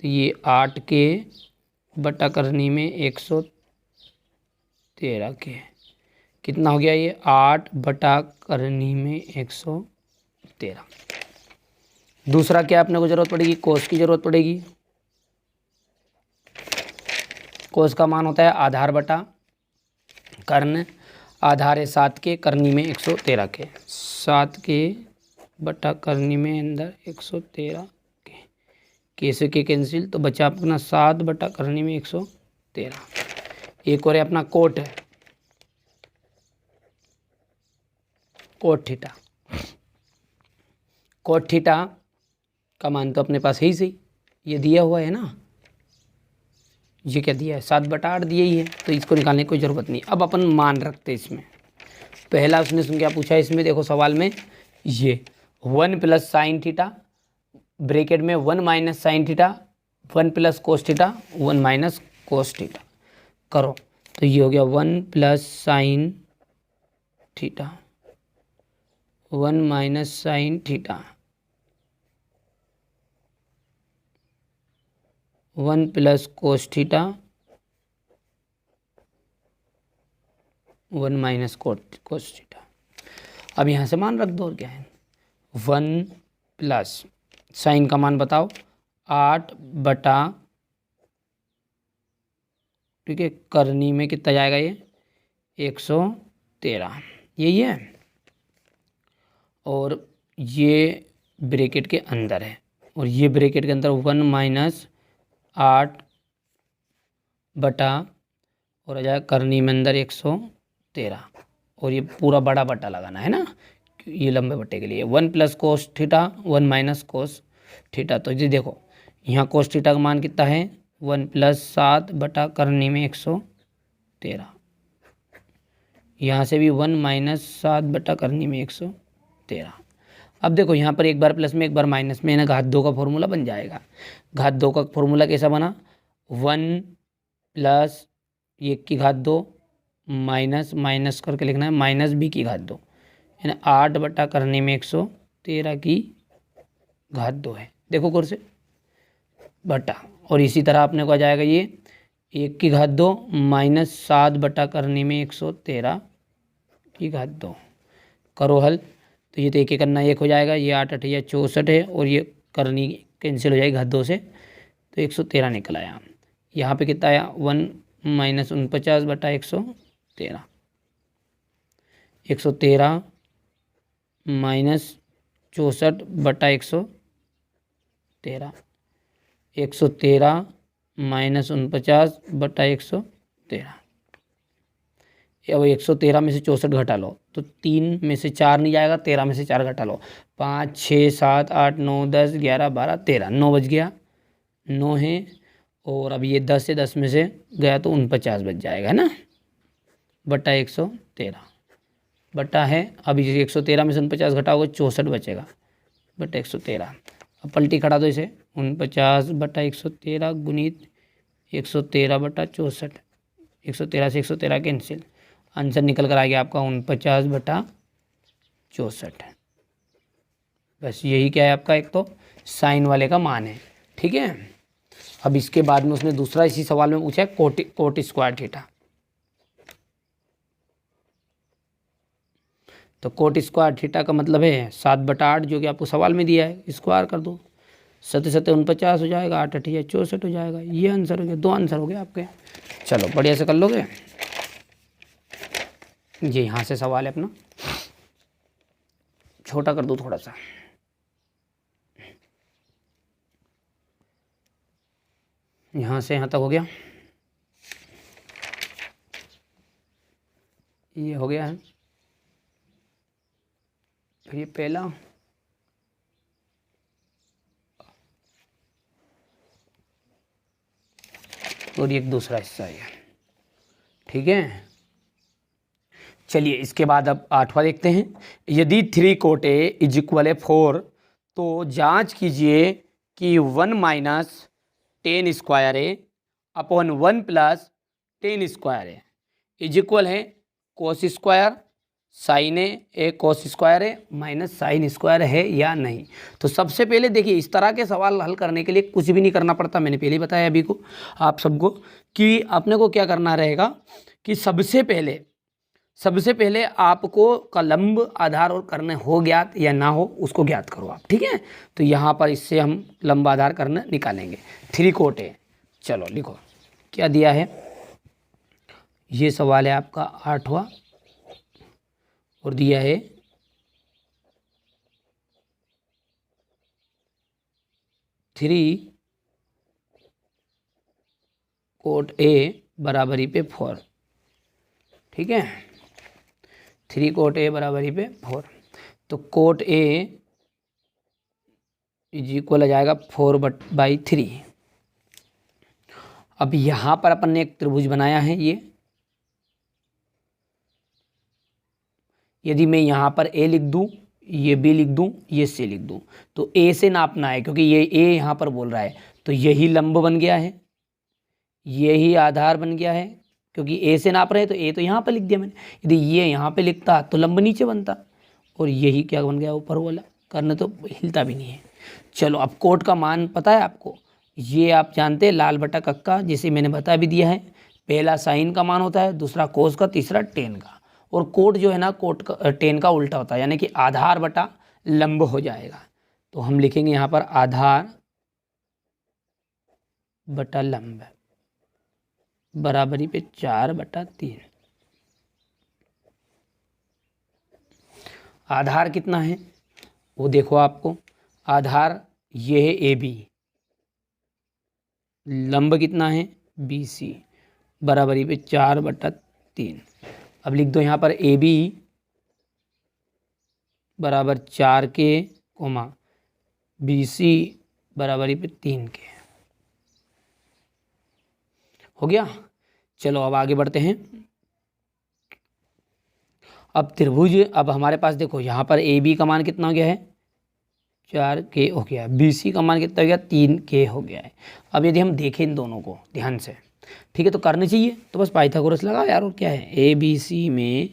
तो ये 8K बटा करनी में 113K कितना हो गया, ये 8 बटा करनी में 113। दूसरा क्या अपने को जरूरत पड़ेगी, कोस की जरूरत पड़ेगी। कोस का मान होता है आधार बटा कर्ण, आधार है 7K, करनी में 113K, 7K बटा करनी में अंदर 113 के से के कैंसिल, तो बचा अपना 7 बटा करनी में 113। एक और है अपना कोट है, कोट थीटा। कोट थीटा का मान तो अपने पास है ही सही, ये दिया हुआ है ना, ये क्या दिया है 7/8 दिया ही है, तो इसको निकालने की कोई ज़रूरत नहीं। अब अपन मान रखते इसमें, पहला उसने सुन क्या पूछा है इसमें, देखो सवाल में, ये 1 प्लस साइन थीटा ब्रैकेट में 1 minus sine theta 1 plus cos theta 1 minus cos theta करो, तो ये हो गया 1 plus sine theta 1 minus sine theta 1 plus cos theta 1 minus cos theta. अब यहाँ से मान रख दो, और क्या है 1 प्लस साइन का मान बताओ 8 बटा, ठीक है, करनी में कितना जाएगा ये 113, यही है, और ये ब्रैकेट के अंदर है, और ये ब्रैकेट के अंदर 1 माइनस 8 बटा, और आ जाएगा करनी में अंदर 113, और ये पूरा बड़ा बटा लगाना है ना, ये लंबे बट्टे के लिए 1 plus cos theta 1 minus cos theta. तो ये देखो यहाँ कोस थीटा का मान कितना है 1 प्लस 7 बटा करनी में 113, यहाँ से भी 1 माइनस 7 बटा करनी में 113। अब देखो यहाँ पर एक बार प्लस में एक बार माइनस में ना, घात 2 का फॉर्मूला बन जाएगा। घात 2 का फॉर्मूला कैसा बना, 1 प्लस 1 की घात 2 माइनस माइनस करके लिखना है माइनस b की घात 2, यानी 8 बटा करने में 113 की घात 2 है, देखो कुर से बटा, और इसी तरह अपने को आ जाएगा ये 1 की घात 2 माइनस 7 बटा करने में 113 की घात 2 करो हल, तो ये तो एक करना 1 हो जाएगा, ये 8 8 या 64 है, और ये करनी कैंसिल हो जाएगी घात 2 से, तो 113 निकल आया। यहाँ पे कितना आया 1 माइनस 49 बटा 113, 113 माइनस 64 बटा 113, 113 माइनस 49 बटा 113। अब 113 में से 64 घटा लो, तो 3 में से 4 नहीं जाएगा, 13 में से 4 घटा लो, 5 6 7 8 9 10 11 12 13, 9 बच गया, 9 है, और अब ये 10 से 10 में से गया तो 49 बच जाएगा, है ना, बटा 113 बटा है। अब ये 113 में से 49 घटाओगे 64 बचेगा बटा 113। अब पलटी खड़ा दो इसे, 49 बटा 113 गुणित 113 बटा 64, 113 से 113 कैंसिल, आंसर निकल कर आ गया आपका 49 बटा 64। बस यही क्या है आपका, एक तो साइन वाले का मान है, ठीक है। अब इसके बाद में उसने दूसरा इसी सवाल में पूछा है कोट स्क्वायर थीटा, तो कोट स्क्वायर थीटा का मतलब है 7/8 जो कि आपको सवाल में दिया है, स्क्वायर कर दो, 7 7 49 हो जाएगा, 8 8 या 64 हो जाएगा, ये आंसर हो गया, 2 आंसर हो गए आपके। चलो बढ़िया से कर लोगे, ये यहाँ से सवाल है अपना, छोटा कर दो थोड़ा सा, यहाँ से यहाँ तक हो गया, ये हो गया है, फिर ये पहला, और एक दूसरा हिस्सा है, ठीक है। चलिए इसके बाद अब 8वां देखते हैं। यदि 3 कोट ए इज इक्वल है 4, तो जांच कीजिए कि 1 minus 10 square A upon 1 plus 10 square A is equal है कोस स्क्वायर साइन ए कोस स्क्वायर है माइनस साइन स्क्वायर है या नहीं। तो सबसे पहले देखिए, इस तरह के सवाल हल करने के लिए कुछ भी नहीं करना पड़ता, मैंने पहले ही बताया अभी को आप सबको कि अपने को क्या करना रहेगा कि सबसे पहले आपको का लंब आधार और करने हो ज्ञात या ना हो उसको ज्ञात करो आप, ठीक है। तो यहाँ पर इससे हम लंब आधार करने निकालेंगे। 3 कोट है, चलो लिखो क्या दिया है, ये सवाल है आपका 8वां और दिया है 3 कोट ए बराबरी पे 4, ठीक है, 3 कोट ए बराबरी पे 4। तो कोट ए इज इक्वल आ जाएगा 4/3। अब यहाँ पर अपन ने एक त्रिभुज बनाया है, यदि मैं यहाँ पर ए लिख दूँ, ये बी लिख दूँ, ये सी लिख दूँ, तो ए से नापना है क्योंकि ये ए यहाँ पर बोल रहा है, तो यही लंब बन गया है, यही आधार बन गया है, क्योंकि ए से नाप रहे हैं तो ए तो यहाँ पर लिख दिया मैंने। यदि ये यहाँ पे लिखता तो लंब नीचे बनता, और यही क्या बन गया, ऊपर वाला। करने तो हिलता भी नहीं है। चलो अब कोट का मान पता है आपको, ये आप जानते हैं लाल बटा कक्का, जिसे मैंने बता भी दिया है। पहला साइन का मान होता है, दूसरा कोस का, तीसरा टेन का। और कोट जो है ना, कोट का टेन का उल्टा होता है, यानी कि आधार बटा लंब हो जाएगा। तो हम लिखेंगे यहाँ पर आधार बटा लंब बराबरी पे 4/3। आधार कितना है वो देखो आपको, आधार ये है ए बी, लंब कितना है बी सी, बराबरी पे 4/3। अब लिख दो यहाँ पर ए बी बराबर 4K, बी सी बराबरी पे 3K। हो गया। चलो अब आगे बढ़ते हैं। अब त्रिभुज, अब हमारे पास देखो यहाँ पर ए बी का मान कितना हो गया है, 4K हो गया, बी सी का मान कितना हो गया, 3K हो गया है। अब यदि हम देखें इन दोनों को ध्यान से, ठीक है, तो करनी चाहिए, तो बस पाइथागोरस लगा यार, और क्या है, ए बी सी में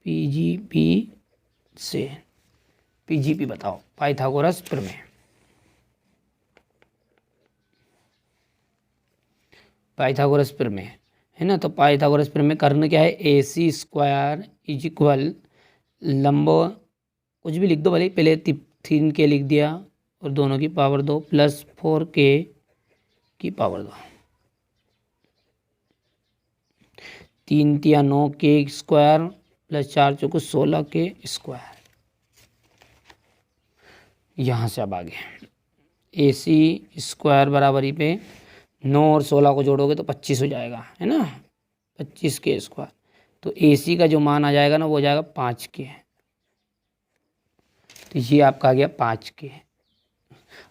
पीजीपी से, पीजीपी बताओ, पाइथागोरस प्रमेय। पाइथागोरस प्रमेय है ना, तो पाइथागोरस प्रमेय करना क्या है, AC² इज इक्वल लंब, कुछ भी लिख दो भले, पहले 3K लिख दिया और दोनों की पावर 2 प्लस 4K की पावर 2, 3 तिया 9K² प्लस 4 चौको 16K²। यहाँ से अब आगे AC² बराबरी पे 9 और 16 को जोड़ोगे तो 25 हो जाएगा, है ना, 25K²। तो AC का जो मान आ जाएगा ना, वो हो जाएगा 5K। तो ये आपका आ गया 5K।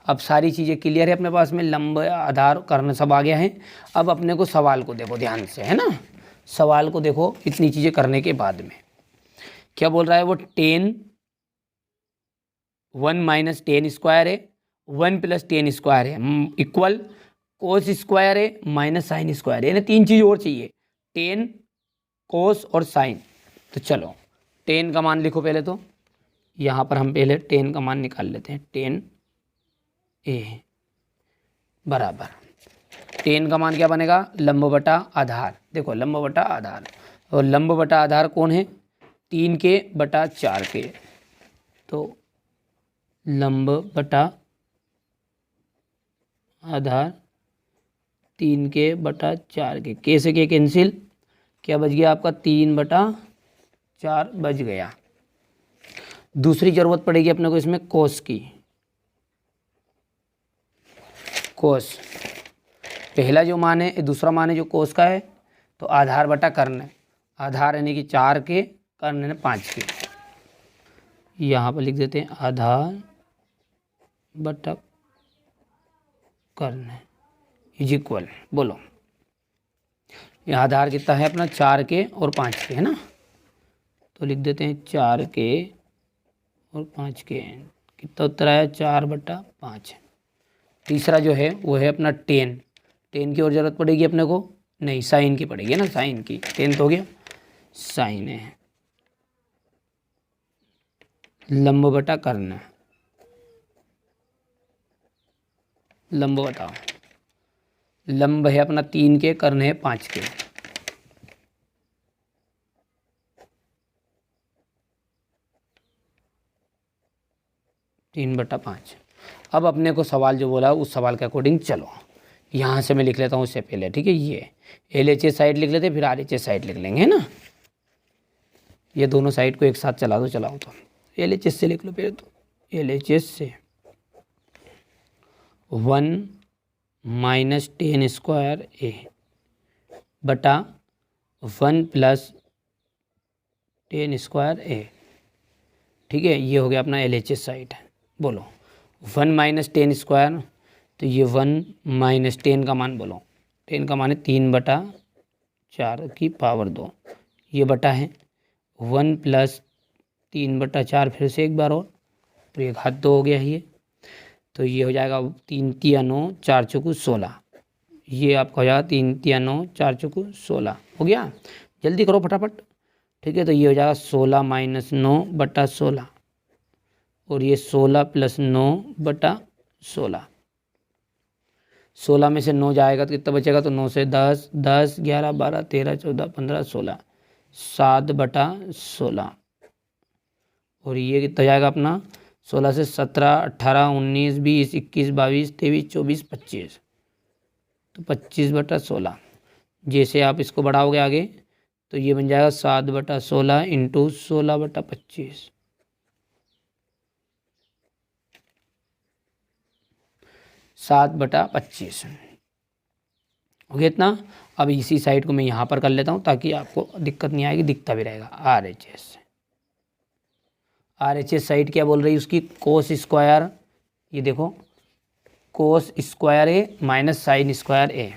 अब सारी चीज़ें क्लियर है अपने पास में, लंब आधार करना सब आ गया है। अब अपने को सवाल को देखो ध्यान से, है ना, सवाल को देखो इतनी चीज़ें करने के बाद में क्या बोल रहा है वो, 10 1 - 10² है, 1 + 10² है, इक्वल cos² है माइनस sin² है, यानी 3 चीज़ और चाहिए, 10 cos और sin। तो चलो 10 का मान लिखो पहले, तो यहाँ पर हम पहले 10 का मान निकाल लेते हैं, 10A बराबर 10 का मान क्या बनेगा, लंब बटा आधार। देखो लंब बटा आधार, और लंब बटा आधार कौन है, 3K बटा 4K। तो लंब बटा आधार 3K बटा 4K, K से K कैंसिल, क्या बच गया आपका, 3/4 बच गया। दूसरी जरूरत पड़ेगी अपने को इसमें कोस की, कोस पहला जो मान है, दूसरा मान है जो कोस का है, तो आधार बटा कर्ण, आधार यानी कि 4K, कर्ण है 5K। यहाँ पर लिख देते हैं आधार बटा कर्ण इज इक्वल, बोलो यहाँ आधार कितना है अपना, 4K और 5K, है ना, तो लिख देते हैं 4K और 5K, कितना उत्तर आया, 4/5। तीसरा जो है वो है अपना 10 की और ज़रूरत पड़ेगी अपने को, नहीं साइन की पड़ेगी ना, साइन की, 10 तो हो गया, साइन है, लंब बटा कर्ण, लंब बताओ, लंब है अपना 3K, कर्ण है 5K। तीन बटा 5। अब अपने को सवाल जो बोला उस सवाल के अकॉर्डिंग चलो, यहाँ से मैं लिख लेता हूँ उससे पहले, ठीक है, ये LHS साइड लिख लेते, फिर RHS साइड लिख लेंगे, है ना, ये दोनों साइड को एक साथ चला दो, चलाओ तो LHS से लिख लो पहले, तो LHS से 1 माइनस टेन स्क्वायर ए बटा 1 प्लस टेन स्क्वायर ए। ठीक है, ये हो गया अपना LHS साइड है। बोलो 1 माइनस टेन स्क्वायर, तो ये 1 माइनस टेन का मान बोलो, टेन का मान है 3/4 की पावर 2, ये बटा है 1 प्लस 3/4, फिर से एक बार और, तो ये घात 2 हो गया ये। तो ये हो जाएगा 3 तिया 9, 4 चौकू 16, ये आपका हो जाएगा 3 तिया 9, 4 चौकू 16 हो गया। जल्दी करो फटाफट। ठीक है, तो ये हो जाएगा 16 माइनस 9/16, और ये 16 प्लस 9/16। 16 में से 9 जाएगा तो कितना बचेगा, तो 9 से 10, 10, 11, 12, 13, 14, 15, 16, 7/16। और ये कितना जाएगा अपना, 16 से 17, 18, 19, 20, 21, 22, 23, 24, 25, तो 25/16। जैसे आप इसको बढ़ाओगे आगे तो ये बन जाएगा 7/16 इंटू 16/25, 7/25 हो गया इतना। अब इसी साइड को मैं यहाँ पर कर लेता हूँ ताकि आपको दिक्कत नहीं आएगी, दिखता भी रहेगा। RHS साइड क्या बोल रही है उसकी, कोस स्क्वायर, ये देखो कोस स्क्वायर ए माइनस साइन स्क्वायर ए।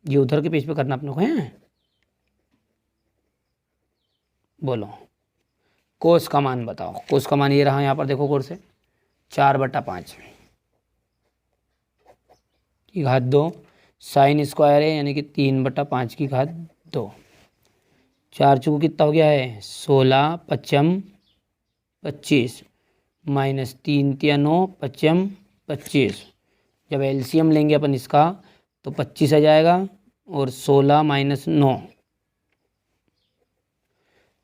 ये उधर के पेज पे करना अपने को है। बोलो कोस का मान बताओ, कोस का मान ये रहा यहाँ पर देखो कोर्स है 4/5 की घात 2, साइन स्क्वायर है यानी कि 3/5 की घात 2, 4 चौको कितना हो गया है 16, 5 25 माइनस 3 तिया 9, 5 25। जब LCM लेंगे अपन इसका तो 25 आ जाएगा, और 16 माइनस 9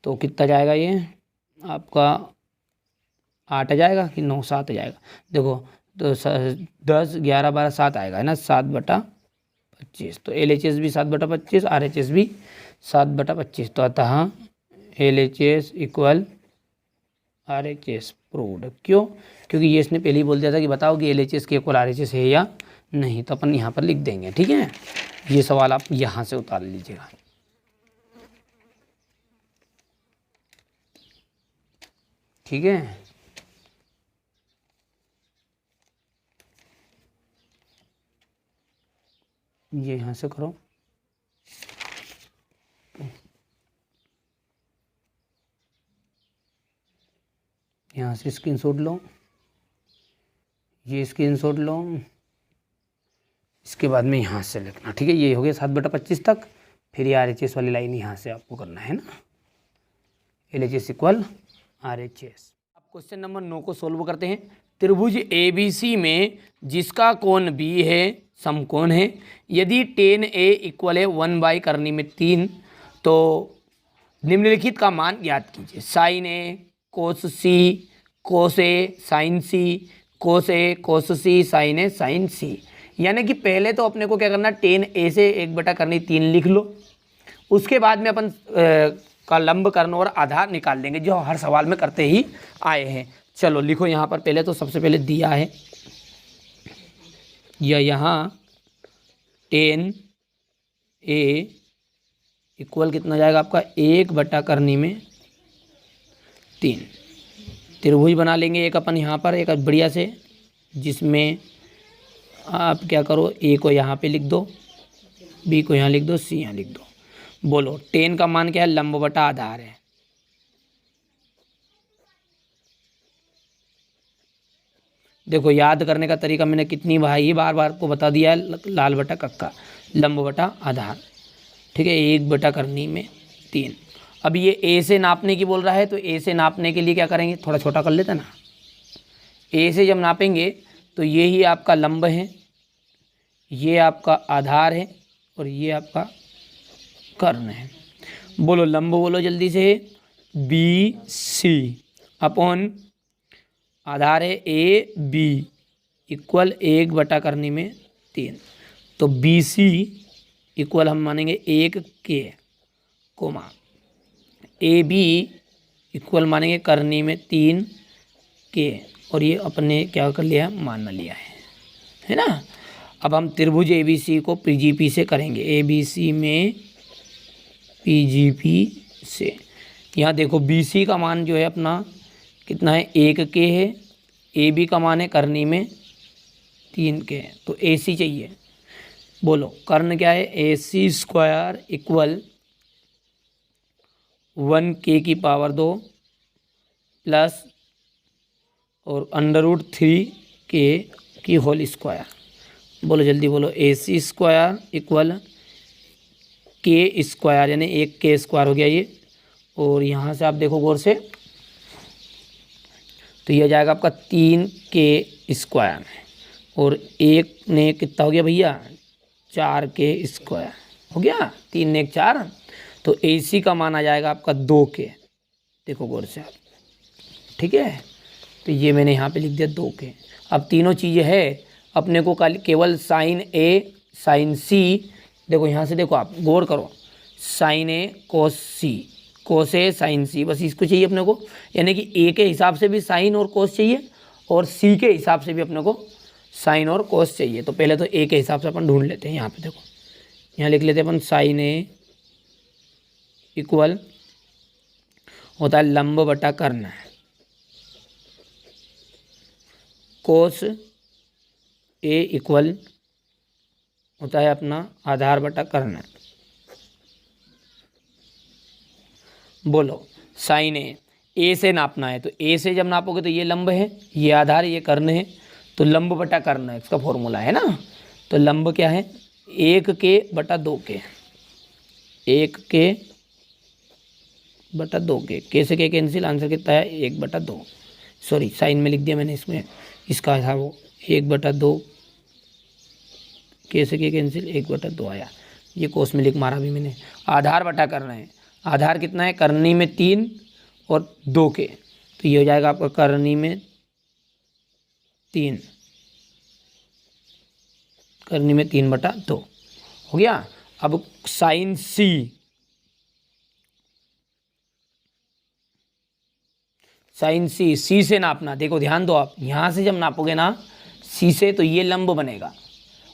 तो कितना जाएगा ये आपका 8 आ जाएगा कि 9, 7 आ जाएगा। देखो तो 10, 11, 12, 7 आएगा है ना, 7/25। तो LHS भी 7/25, RHS भी 7/25। तो अतः LHS इक्वल RHS प्रूव्ड। क्यों? क्योंकि ये इसने पहले ही बोल दिया था कि बताओ कि LHS के इक्वल RHS है या नहीं, तो अपन यहाँ पर लिख देंगे। ठीक है, ये सवाल आप यहाँ से उतार लीजिएगा। ठीक है, ये यहाँ से करो। यहाँ से स्क्रीनशॉट लो, ये स्क्रीनशॉट लो, इसके बाद में यहाँ से लिखना। ठीक है, ये हो गया 7/25 तक। फिर ये RHS वाली लाइन यहाँ से आपको करना है ना, LHS इक्वल RHS। अब क्वेश्चन नंबर 9 को सोल्व करते हैं। त्रिभुज ABC में जिसका कोण B है समकोण है, यदि tan A इक्वल है 1/, करनी में 3, तो निम्नलिखित का मान ज्ञात कीजिए। Sine A cos C cos A sine C cos A cos C sine A sine C। यानी कि पहले तो अपने को क्या करना, tan A से 1/3 लिख लो, उसके बाद में अपन का लंब कर्ण और आधार निकाल लेंगे, जो हर सवाल में करते ही आए हैं। चलो लिखो यहाँ पर, पहले तो सबसे पहले दिया है या यहाँ tan A इक्वल कितना जाएगा आपका 1/3। त्रिभुज बना लेंगे एक अपन यहाँ पर, एक बढ़िया से, जिसमें आप क्या करो, A को यहाँ पे लिख दो, B को यहाँ लिख दो, C यहाँ लिख दो। बोलो tan का मान क्या है, लंब बटा आधार है। देखो याद करने का तरीका मैंने कितनी भाई बार बार को बता दिया है, लाल बटा कक्का, लंब बटा आधार। ठीक है, 1/3। अब ये A से नापने की बोल रहा है, तो A से नापने के लिए क्या करेंगे, थोड़ा छोटा कर लेते ना। A से जब नापेंगे तो ये ही आपका लंब है, ये आपका आधार है, और ये आपका कर्ण है। बोलो लंब बोलो जल्दी से, BC अपॉन आधार है AB इक्वल 1/3। तो BC इक्वल हम मानेंगे 1K, कोमा AB इक्वल मानेंगे करनी में 3K, और ये अपने क्या कर लिया, मान लिया है ना। अब हम त्रिभुज ABC को PGP से करेंगे, ABC में PGP से। यहाँ देखो BC का मान जो है अपना कितना है, 1 के है, AB का मान है करनी में 3 के है, तो AC चाहिए। बोलो कर्ण क्या है, AC स्क्वायर इक्वल 1K की पावर 2 प्लस और √3K की होल स्क्वायर। बोलो जल्दी बोलो, AC square equal K square, यानी 1K स्क्वायर हो गया ये। और यहाँ से आप देखो गौर से, तो ये जाएगा आपका 3K स्क्वायर, और एक ने कितना हो गया भैया, 4K स्क्वायर हो गया, 3 ने 1 4, तो AC का मान आ जाएगा आपका 2K। देखो गौर से आप, ठीक है, तो ये मैंने यहाँ पे लिख दिया 2K। अब तीनों चीज़ें है अपने को केवल साइन A साइन C, देखो यहाँ से देखो आप गौर करो, sine A cos C, cos A sine C, बस इसको चाहिए अपने को, यानी कि A के हिसाब से भी साइन और कोस चाहिए और C के हिसाब से भी अपने को साइन और कोस चाहिए। तो पहले तो A के हिसाब से अपन ढूंढ लेते हैं। यहाँ पे देखो, यहाँ लिख लेते हैं अपन साइन A इक्वल होता है लंब बटा कर्ण, कोस A इक्वल होता है अपना आधार बटा कर्ण। बोलो साइन A से नापना है, तो A से जब नापोगे तो ये लंब है, ये आधार, ये कर्ण है, तो लंब बटा कर्ण है, इसका फॉर्मूला है ना। तो लंब क्या है, 1K बटा 2K, 1K बटा 2K, K से K कैंसिल, आंसर कितना है 1/2। सॉरी साइन में लिख दिया मैंने, इसमें इसका था वो 1/2, K से K कैंसिल 1/2 आया, ये कोस में लिख मारा भी मैंने। आधार बटा करना है, आधार कितना है, करनी में 3 और 2K, तो ये हो जाएगा आपका करनी में 3, करनी में 3/2 हो गया। अब साइन C, साइन C से नापना, देखो ध्यान दो आप, यहाँ से जब नापोगे ना C से, तो ये लंब बनेगा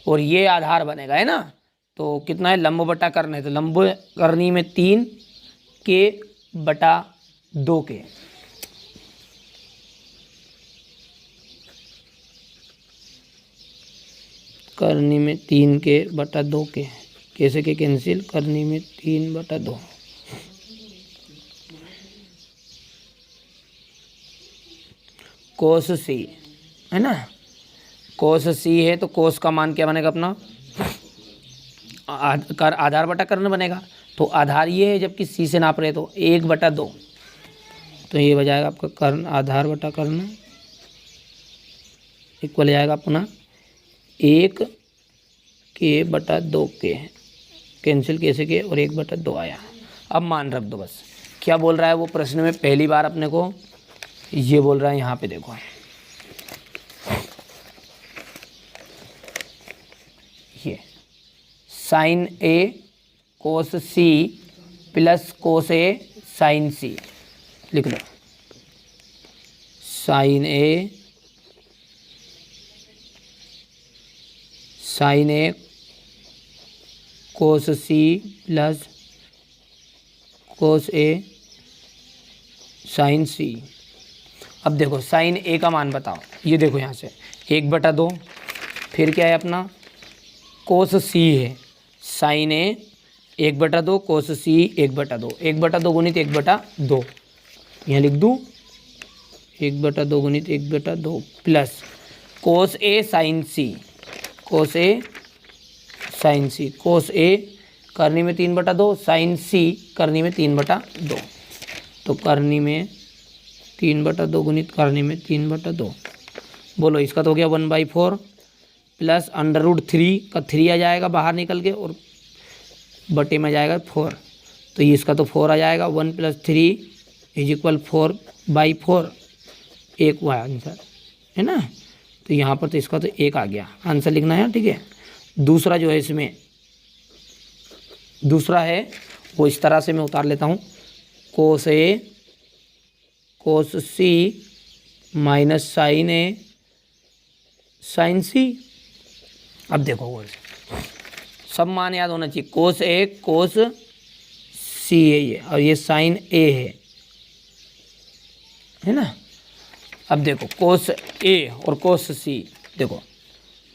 और ये आधार बनेगा, है ना। तो कितना है, लंब बटा कर्ण है, तो लंब करनी में 3K/2K, करनी में 3K/2K, K से K कैंसिल, करनी में 3/2। कोस C है ना, कोस C है, तो कोस का मान क्या बनेगा अपना, आधार बटा कर्ण बनेगा, तो आधार ये है जबकि C से नाप रहे, तो 1/2, तो ये हो जाएगा आपका कर्ण, आधार बटा कर्ण इक्वल जाएगा अपना 1K/2K, कैंसिल K से K और 1/2 आया। अब मान रख दो बस, क्या बोल रहा है वो प्रश्न में, पहली बार अपने को ये बोल रहा है, यहाँ पे देखो ये sine A cos C plus cos A sine C, लिख लो sine A cos C plus cos A sine C। अब देखो साइन A का मान बताओ, ये देखो यहाँ से 1/2, फिर क्या है अपना कोस C है, साइन A 1/2, कोस C 1/2, 1/2 गुणित 1/2, यहाँ लिख दूँ 1/2 गुणित 1/2 plus cos A sine C, cos A sine C, cos A करनी में 3/2, साइन C करनी में 3/2, तो करनी में 3/2 गुणित करनी में 3/2। बोलो इसका तो हो गया 1/4 प्लस √3 का 3 आ जाएगा बाहर निकल के, और बटे में जाएगा 4, तो ये इसका तो 4 आ जाएगा, 1 + 3 = 4/4, 1 हुआ आंसर, है ना। तो यहाँ पर तो इसका तो 1 आ गया, आंसर लिखना है, ठीक है। दूसरा जो है इसमें, दूसरा है वो इस तरह से मैं उतार लेता हूँ, cos A cos C minus sine A sine C. अब देखो वो सब मान याद होना चाहिए, कोस ए कोस सी है ये, और ये साइन ए है ना। अब देखो कोस ए और कोस सी, देखो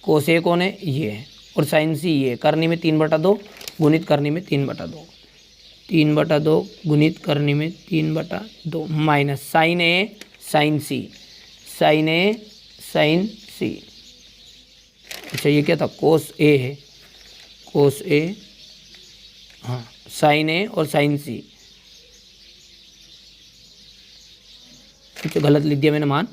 कोस ए कौन है, ये है, और साइन सी ये, करने में 3/2 गुणित करने में 3/2, 3/2 गुणित करने में 3/2 minus sine A sine C, sign A sine सी। अच्छा ये क्या था, कोस ए है, कोस ए, हाँ साइन ए और साइन सी। अच्छा गलत लिख दिया मैंने मान,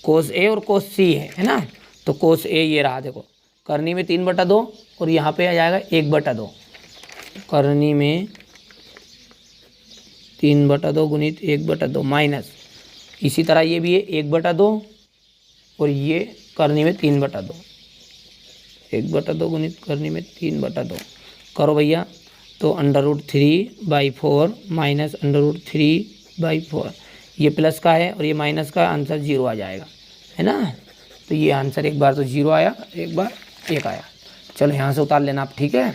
कोस ए और कोस सी है ना। तो कोस ए ये रहा, देखो करनी में 3/2 और यहाँ पे आ जाएगा 1/2, करनी में 3/2 गुणित 1/2 माइनस, इसी तरह ये भी है 1/2 और ये करनी में 3/2, 1/2 गुणित करनी में 3/2 करो भैया। तो √3/4 माइनस √3/4, ये प्लस का है और ये माइनस का, आंसर 0 आ जाएगा, है ना। तो ये आंसर एक बार तो 0 आया, एक बार 1 आया। चलो यहाँ से उतार लेना आप, ठीक है।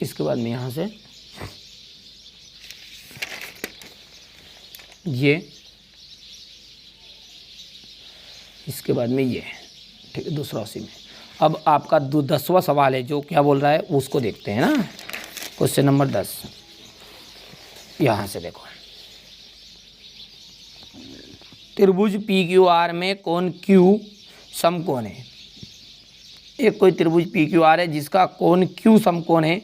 इसके बाद में यहाँ से ये, इसके बाद में ये, ठीक है, दूसरा उसी में। अब आपका 10वां सवाल है जो क्या बोल रहा है उसको देखते हैं ना। क्वेश्चन नंबर 10, यहाँ से देखो, त्रिभुज PQR में कोण Q समकोण है। एक कोई त्रिभुज PQR है जिसका कोण Q समकोण है,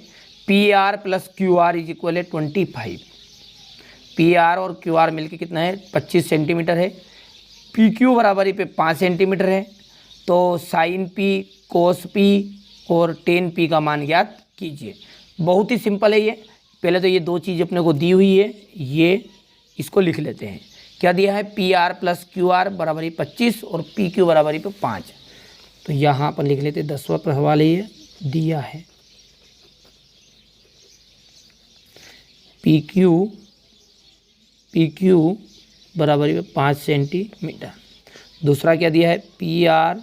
PR + QR = 25। PR और QR मिलके कितना है, 25 सेंटीमीटर है। PQ बराबरी पे 5 सेंटीमीटर है। तो साइन P कोस P और टेन P का मान ज्ञात कीजिए। बहुत ही सिंपल है ये। पहले तो ये दो चीज़ अपने को दी हुई है, ये इसको लिख लेते हैं। क्या दिया है, PR + QR बराबरी 25 और PQ बराबरी पे 5। तो यहाँ पर लिख लेते, 10वां सवाल है ये दिया है, PQ बराबरी पे 5 सेंटीमीटर। दूसरा क्या दिया है, PR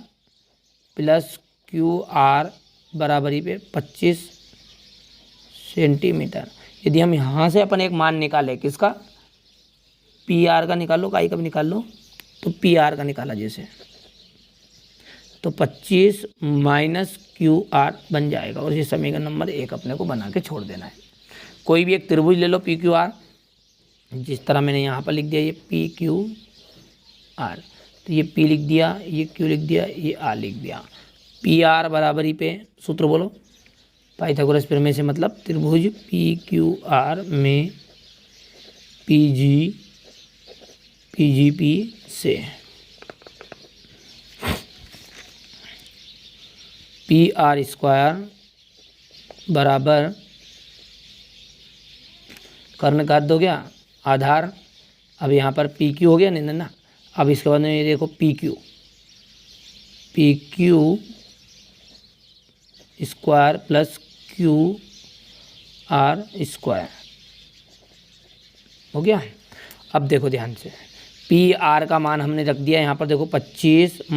+ QR बराबरी पे 25 सेंटीमीटर। यदि हम यहाँ से अपन एक मान निकालें, किसका, PR का निकालो, काई का भी निकाल लो, तो PR का निकाला जैसे, तो 25 - QR बन जाएगा। और ये समीकरण नंबर 1 अपने को बना के छोड़ देना है। कोई भी एक त्रिभुज ले लो PQR, जिस तरह मैंने यहाँ पर लिख दिया ये PQR, तो ये P लिख दिया, ये Q लिख दिया, ये R लिख दिया। PR बराबरी पे सूत्र बोलो, पाइथागोरस प्रमेय से, मतलब त्रिभुज PQR में PGP से PR² बराबर, कर्ण घात दो गया, आधार। अब यहाँ पर PQ हो गया, नहीं ना। अब इसके बाद में ये देखो PQ² + QR² हो गया। अब देखो ध्यान से, PR का मान हमने रख दिया यहाँ पर, देखो 25 -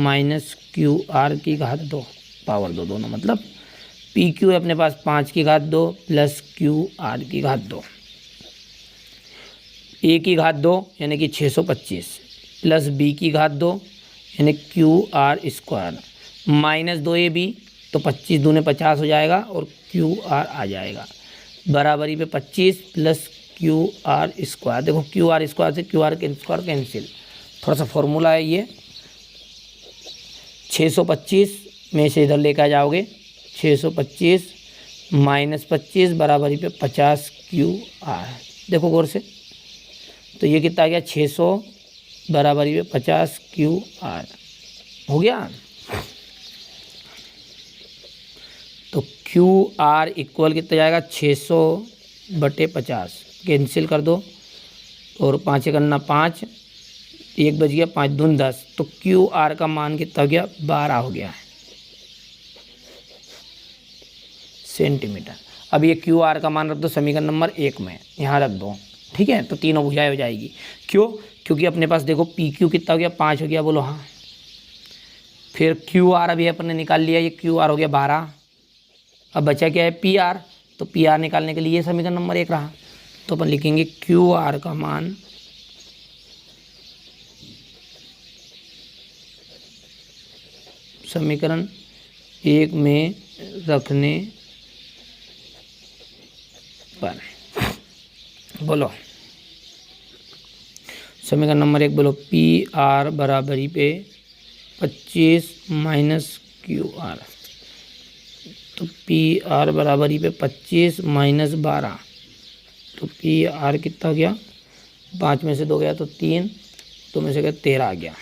QR की घात 2 पावर 2 दोनों, मतलब PQ है अपने पास 5 की घात 2 + QR की घात 2, A की घात 2 यानी कि 625 + B की घात 2 यानी QR² -2AB, तो 25 दूने 50 हो जाएगा और QR आ जाएगा, बराबरी पे 25 + QR²। देखो QR² से QR कैंसिल, थोड़ा सा फॉर्मूला है ये, 625 में से इधर लेकर जाओगे, 625 - 25 बराबरी पे 50 QR। देखो गौर से, तो ये कितना आ गया, 600 बराबरी पे 50 QR हो गया। तो QR इक्वल कितना जाएगा, 600/50, कैंसिल कर दो, और 5 करना 5, 1 बच गया, 5 दून 10, तो QR का मान कितना हो गया, 12 हो गया है। सेंटीमीटर। अब ये क्यू आर का मान रख दो समीकरण नंबर 1 में, यहाँ रख दो, ठीक है। तो तीनों भुजाएं हो जाएगी। क्यों? क्योंकि अपने पास देखो पी क्यू कितना हो गया, 5 हो गया, बोलो हाँ। फिर क्यू आर अभी अपन ने निकाल लिया, ये क्यू आर हो गया 12। अब बचा क्या है, पी आर। तो पी आर निकालने के लिए ये समीकरण नंबर 1 रहा। तो अपन लिखेंगे क्यू आर का मान समीकरण 1 में रखने पर, बोलो समीकरण नंबर 1 बोलो, पी आर बराबरी पे 25 माइनस क्यू आर। तो पी आर बराबरी पे 25 माइनस 12, तो पी आर कितना हो गया, 5 में से 2 गया तो 3, 2 में से गया 13 आ गया।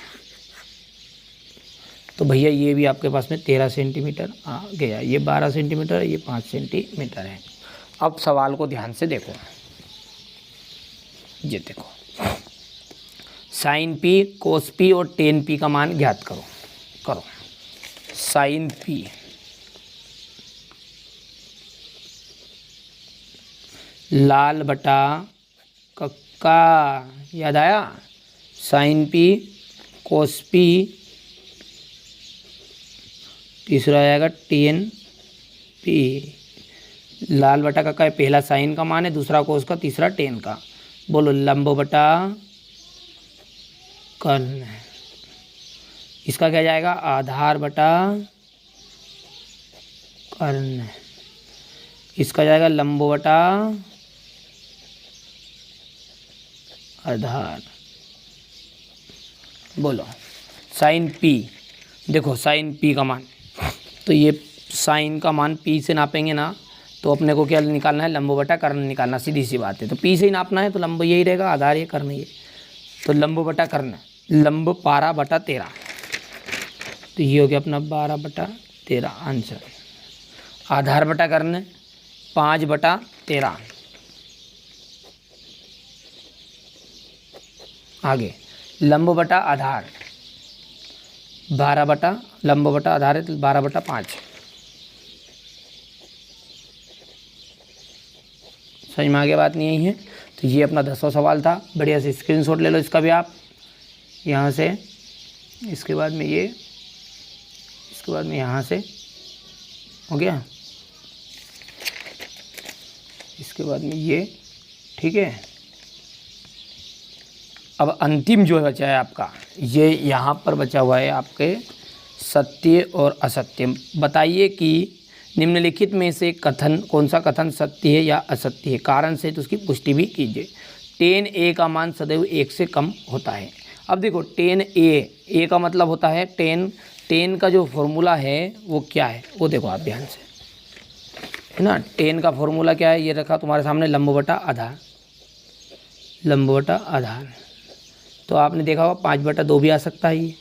तो भैया ये भी आपके पास में 13 सेंटीमीटर आ गया। ये 12 सेंटीमीटर, ये 5 सेंटीमीटर है। अब सवाल को ध्यान से देखो, ये देखो, साइन पी, कोस पी और टेन पी का मान ज्ञात करो। करो साइन पी, लाल बटा कक्का, याद आया? साइन पी, कोस पी, तीसरा आएगा टेन पी। लाल बटा कक्का है, पहला साइन का मान है, दूसरा कोस का, तीसरा टेन का। बोलो लंब बटा कर्ण, इसका क्या जाएगा, आधार बटा कर्ण, इसका जाएगा लंब बटा आधार। बोलो साइन पी, देखो साइन पी का मान, तो ये साइन का मान पी से नापेंगे ना, तो अपने को क्या निकालना है, लंब बटा कर्ण निकालना, सीधी सी बात है। तो पी से ही नापना है, तो लंब यही रहेगा, आधार ये, कर्ण ये। तो लंब बटा कर्ण, लंब 12 बटा 13, तो ये हो गया अपना 12 बटा 13 आंसर। आधार बटा कर्ण 5 बटा 13। आगे लंब बटा आधार 12 बटा, लंब बटा आधार है तो 12 बटा 5। समझ में आगे बात नहीं आई है? तो ये अपना 10वां सवाल था। बढ़िया से स्क्रीनशॉट ले लो इसका भी आप यहाँ से, इसके बाद में ये, इसके बाद में यहाँ से हो गया, इसके बाद में ये, ठीक है। अब अंतिम जो बचा है आपका, ये यहाँ पर बचा हुआ है आपके सत्य और असत्य। बताइए कि निम्नलिखित में से कथन, कौन सा कथन सत्य है या असत्य है, कारण से तो उसकी पुष्टि भी कीजिए। टेन ए का मान सदैव 1 से कम होता है। अब देखो टेन ए का मतलब होता है टेन का जो फॉर्मूला है वो क्या है, वो देखो आप ध्यान से, है ना। टेन का फॉर्मूला क्या है, ये रखा तुम्हारे सामने, लंब बटा आधार, लंब बटा आधार। तो आपने देखा होगा 5 बटा 2 भी आ सकता है, ये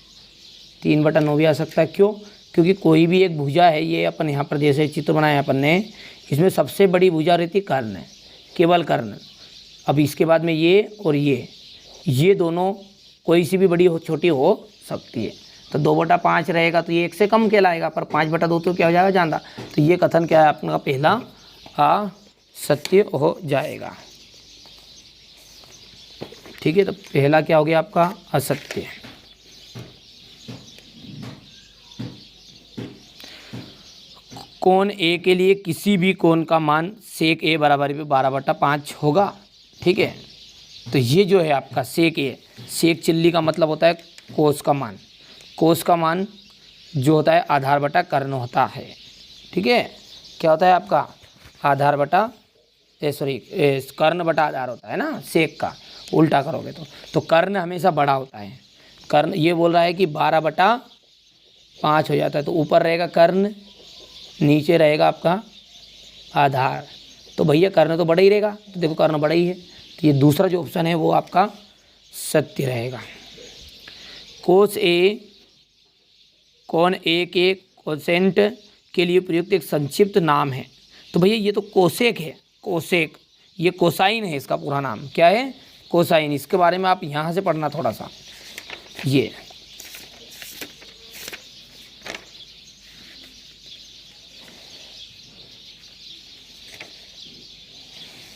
3 बटा 9 भी आ सकता है। क्यों? क्योंकि कोई भी एक भुजा है, ये अपन यहाँ पर जैसे चित्र बनाया अपन ने, इसमें सबसे बड़ी भुजा रहती कर्ण, केवल कर्ण। अब इसके बाद में ये और ये दोनों कोई सी भी बड़ी हो छोटी हो सकती है। तो 2 बटा 5 रहेगा तो ये 1 से कम कहलाएगा, पर 5 बटा 2 तो क्या हो जाएगा, ज़्यादा। तो ये कथन क्या है अपना, पहला असत्य हो जाएगा। ठीक है, तो पहला क्या हो गया आपका, असत्य। कोण ए के लिए किसी भी कोण का मान सेक ए बराबर पे 12 बटा 5 होगा। ठीक है, तो ये जो है आपका सेक ए, सेक चिल्ली का मतलब होता है कोस का मान। कोस का मान जो होता है आधार बटा कर्ण होता है। ठीक है, क्या होता है आपका, आधार बटा कर्ण बटा आधार होता है ना, सेक का उल्टा करोगे तो कर्ण हमेशा बड़ा होता है। कर्ण ये बोल रहा है कि 12 बटा 5 हो जाता है, तो ऊपर रहेगा कर्ण, नीचे रहेगा आपका आधार। तो भैया कर्ण तो बड़ा ही रहेगा, तो देखो कर्ण बड़ा ही है, तो ये दूसरा जो ऑप्शन है वो आपका सत्य रहेगा। कोस ए, कोण ए के कोसेंट के लिए प्रयुक्त एक संक्षिप्त नाम है। तो भैया ये तो कोसेक है, कोसेक, ये कोसाइन है, इसका पूरा नाम क्या है, कोसाइन। इसके बारे में आप यहाँ से पढ़ना थोड़ा सा। ये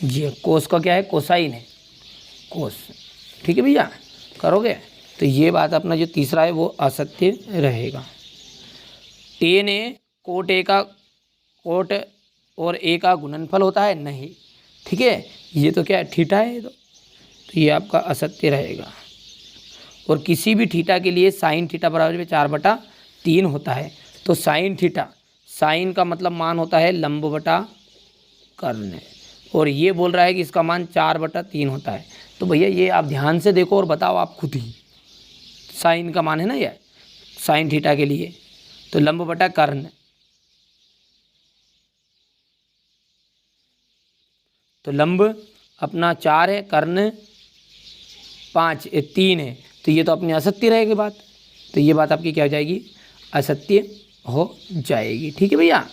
ये कोस का क्या है, कोसाइन है, कोस। ठीक है भैया, करोगे तो ये बात अपना जो तीसरा है वो असत्य रहेगा। टेन ए कोट ए का, कोट और ए का गुणनफल होता है, नहीं। ठीक है, ये तो क्या है, थीटा है, तो ये आपका असत्य रहेगा। और किसी भी थीटा के लिए साइन थीटा बराबर 4/3 होता है। तो साइन थीटा, साइन का मतलब मान होता है लंब बटा कर्ण, और ये बोल रहा है कि इसका मान 4/3 होता है। तो भैया ये आप ध्यान से देखो और बताओ आप खुद ही, साइन का मान है ना ये साइन थीटा के लिए, तो लंब बटा कर्ण, तो लंब अपना 4 है, कर्ण 3 है, तो ये तो अपनी असत्य रहेगी बात। तो ये बात आपकी क्या हो जाएगी, असत्य हो जाएगी। ठीक है भैया,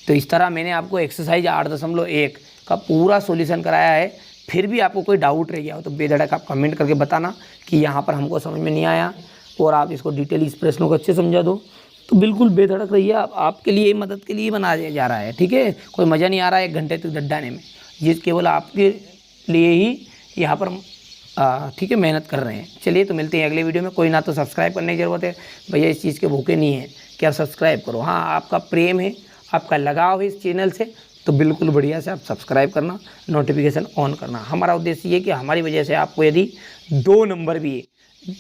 तो इस तरह मैंने आपको एक्सरसाइज 8.1 का पूरा सॉल्यूशन कराया है। फिर भी आपको कोई डाउट रह गया हो तो बेधड़क आप कमेंट करके बताना कि यहाँ पर हमको समझ में नहीं आया, और आप इसको डिटेल इस प्रश्नों को अच्छे समझा दो। तो बिल्कुल बेधड़क रहिए, आपके लिए मदद के लिए बना दिया जा रहा है। ठीक है, कोई मज़ा नहीं आ रहा है 1 घंटे तक डड्डाने में, ये केवल आपके लिए ही यहाँ पर ठीक है मेहनत कर रहे हैं। चलिए, तो मिलते हैं अगले वीडियो में। कोई ना तो सब्सक्राइब करने की ज़रूरत है भैया, इस चीज़ के भूखे नहीं है कि आप सब्सक्राइब करो। हाँ, आपका प्रेम है, आपका लगाव है इस चैनल से, तो बिल्कुल बढ़िया से आप सब्सक्राइब करना, नोटिफिकेशन ऑन करना। हमारा उद्देश्य ये कि हमारी वजह से आपको यदि 2 नंबर भी,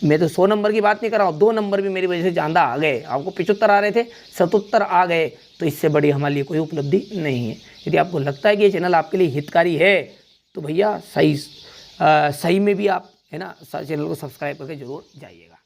मैं तो 100 नंबर की बात नहीं कर रहा हूँ, 2 नंबर भी मेरी वजह से ज़्यादा आ गए, आपको 75 आ रहे थे 77 आ गए, तो इससे बड़ी हमारे लिए कोई उपलब्धि नहीं है। यदि आपको लगता है कि ये चैनल आपके लिए हितकारी है तो भैया सही में भी आप है ना चैनल को सब्सक्राइब करके जरूर जाइएगा।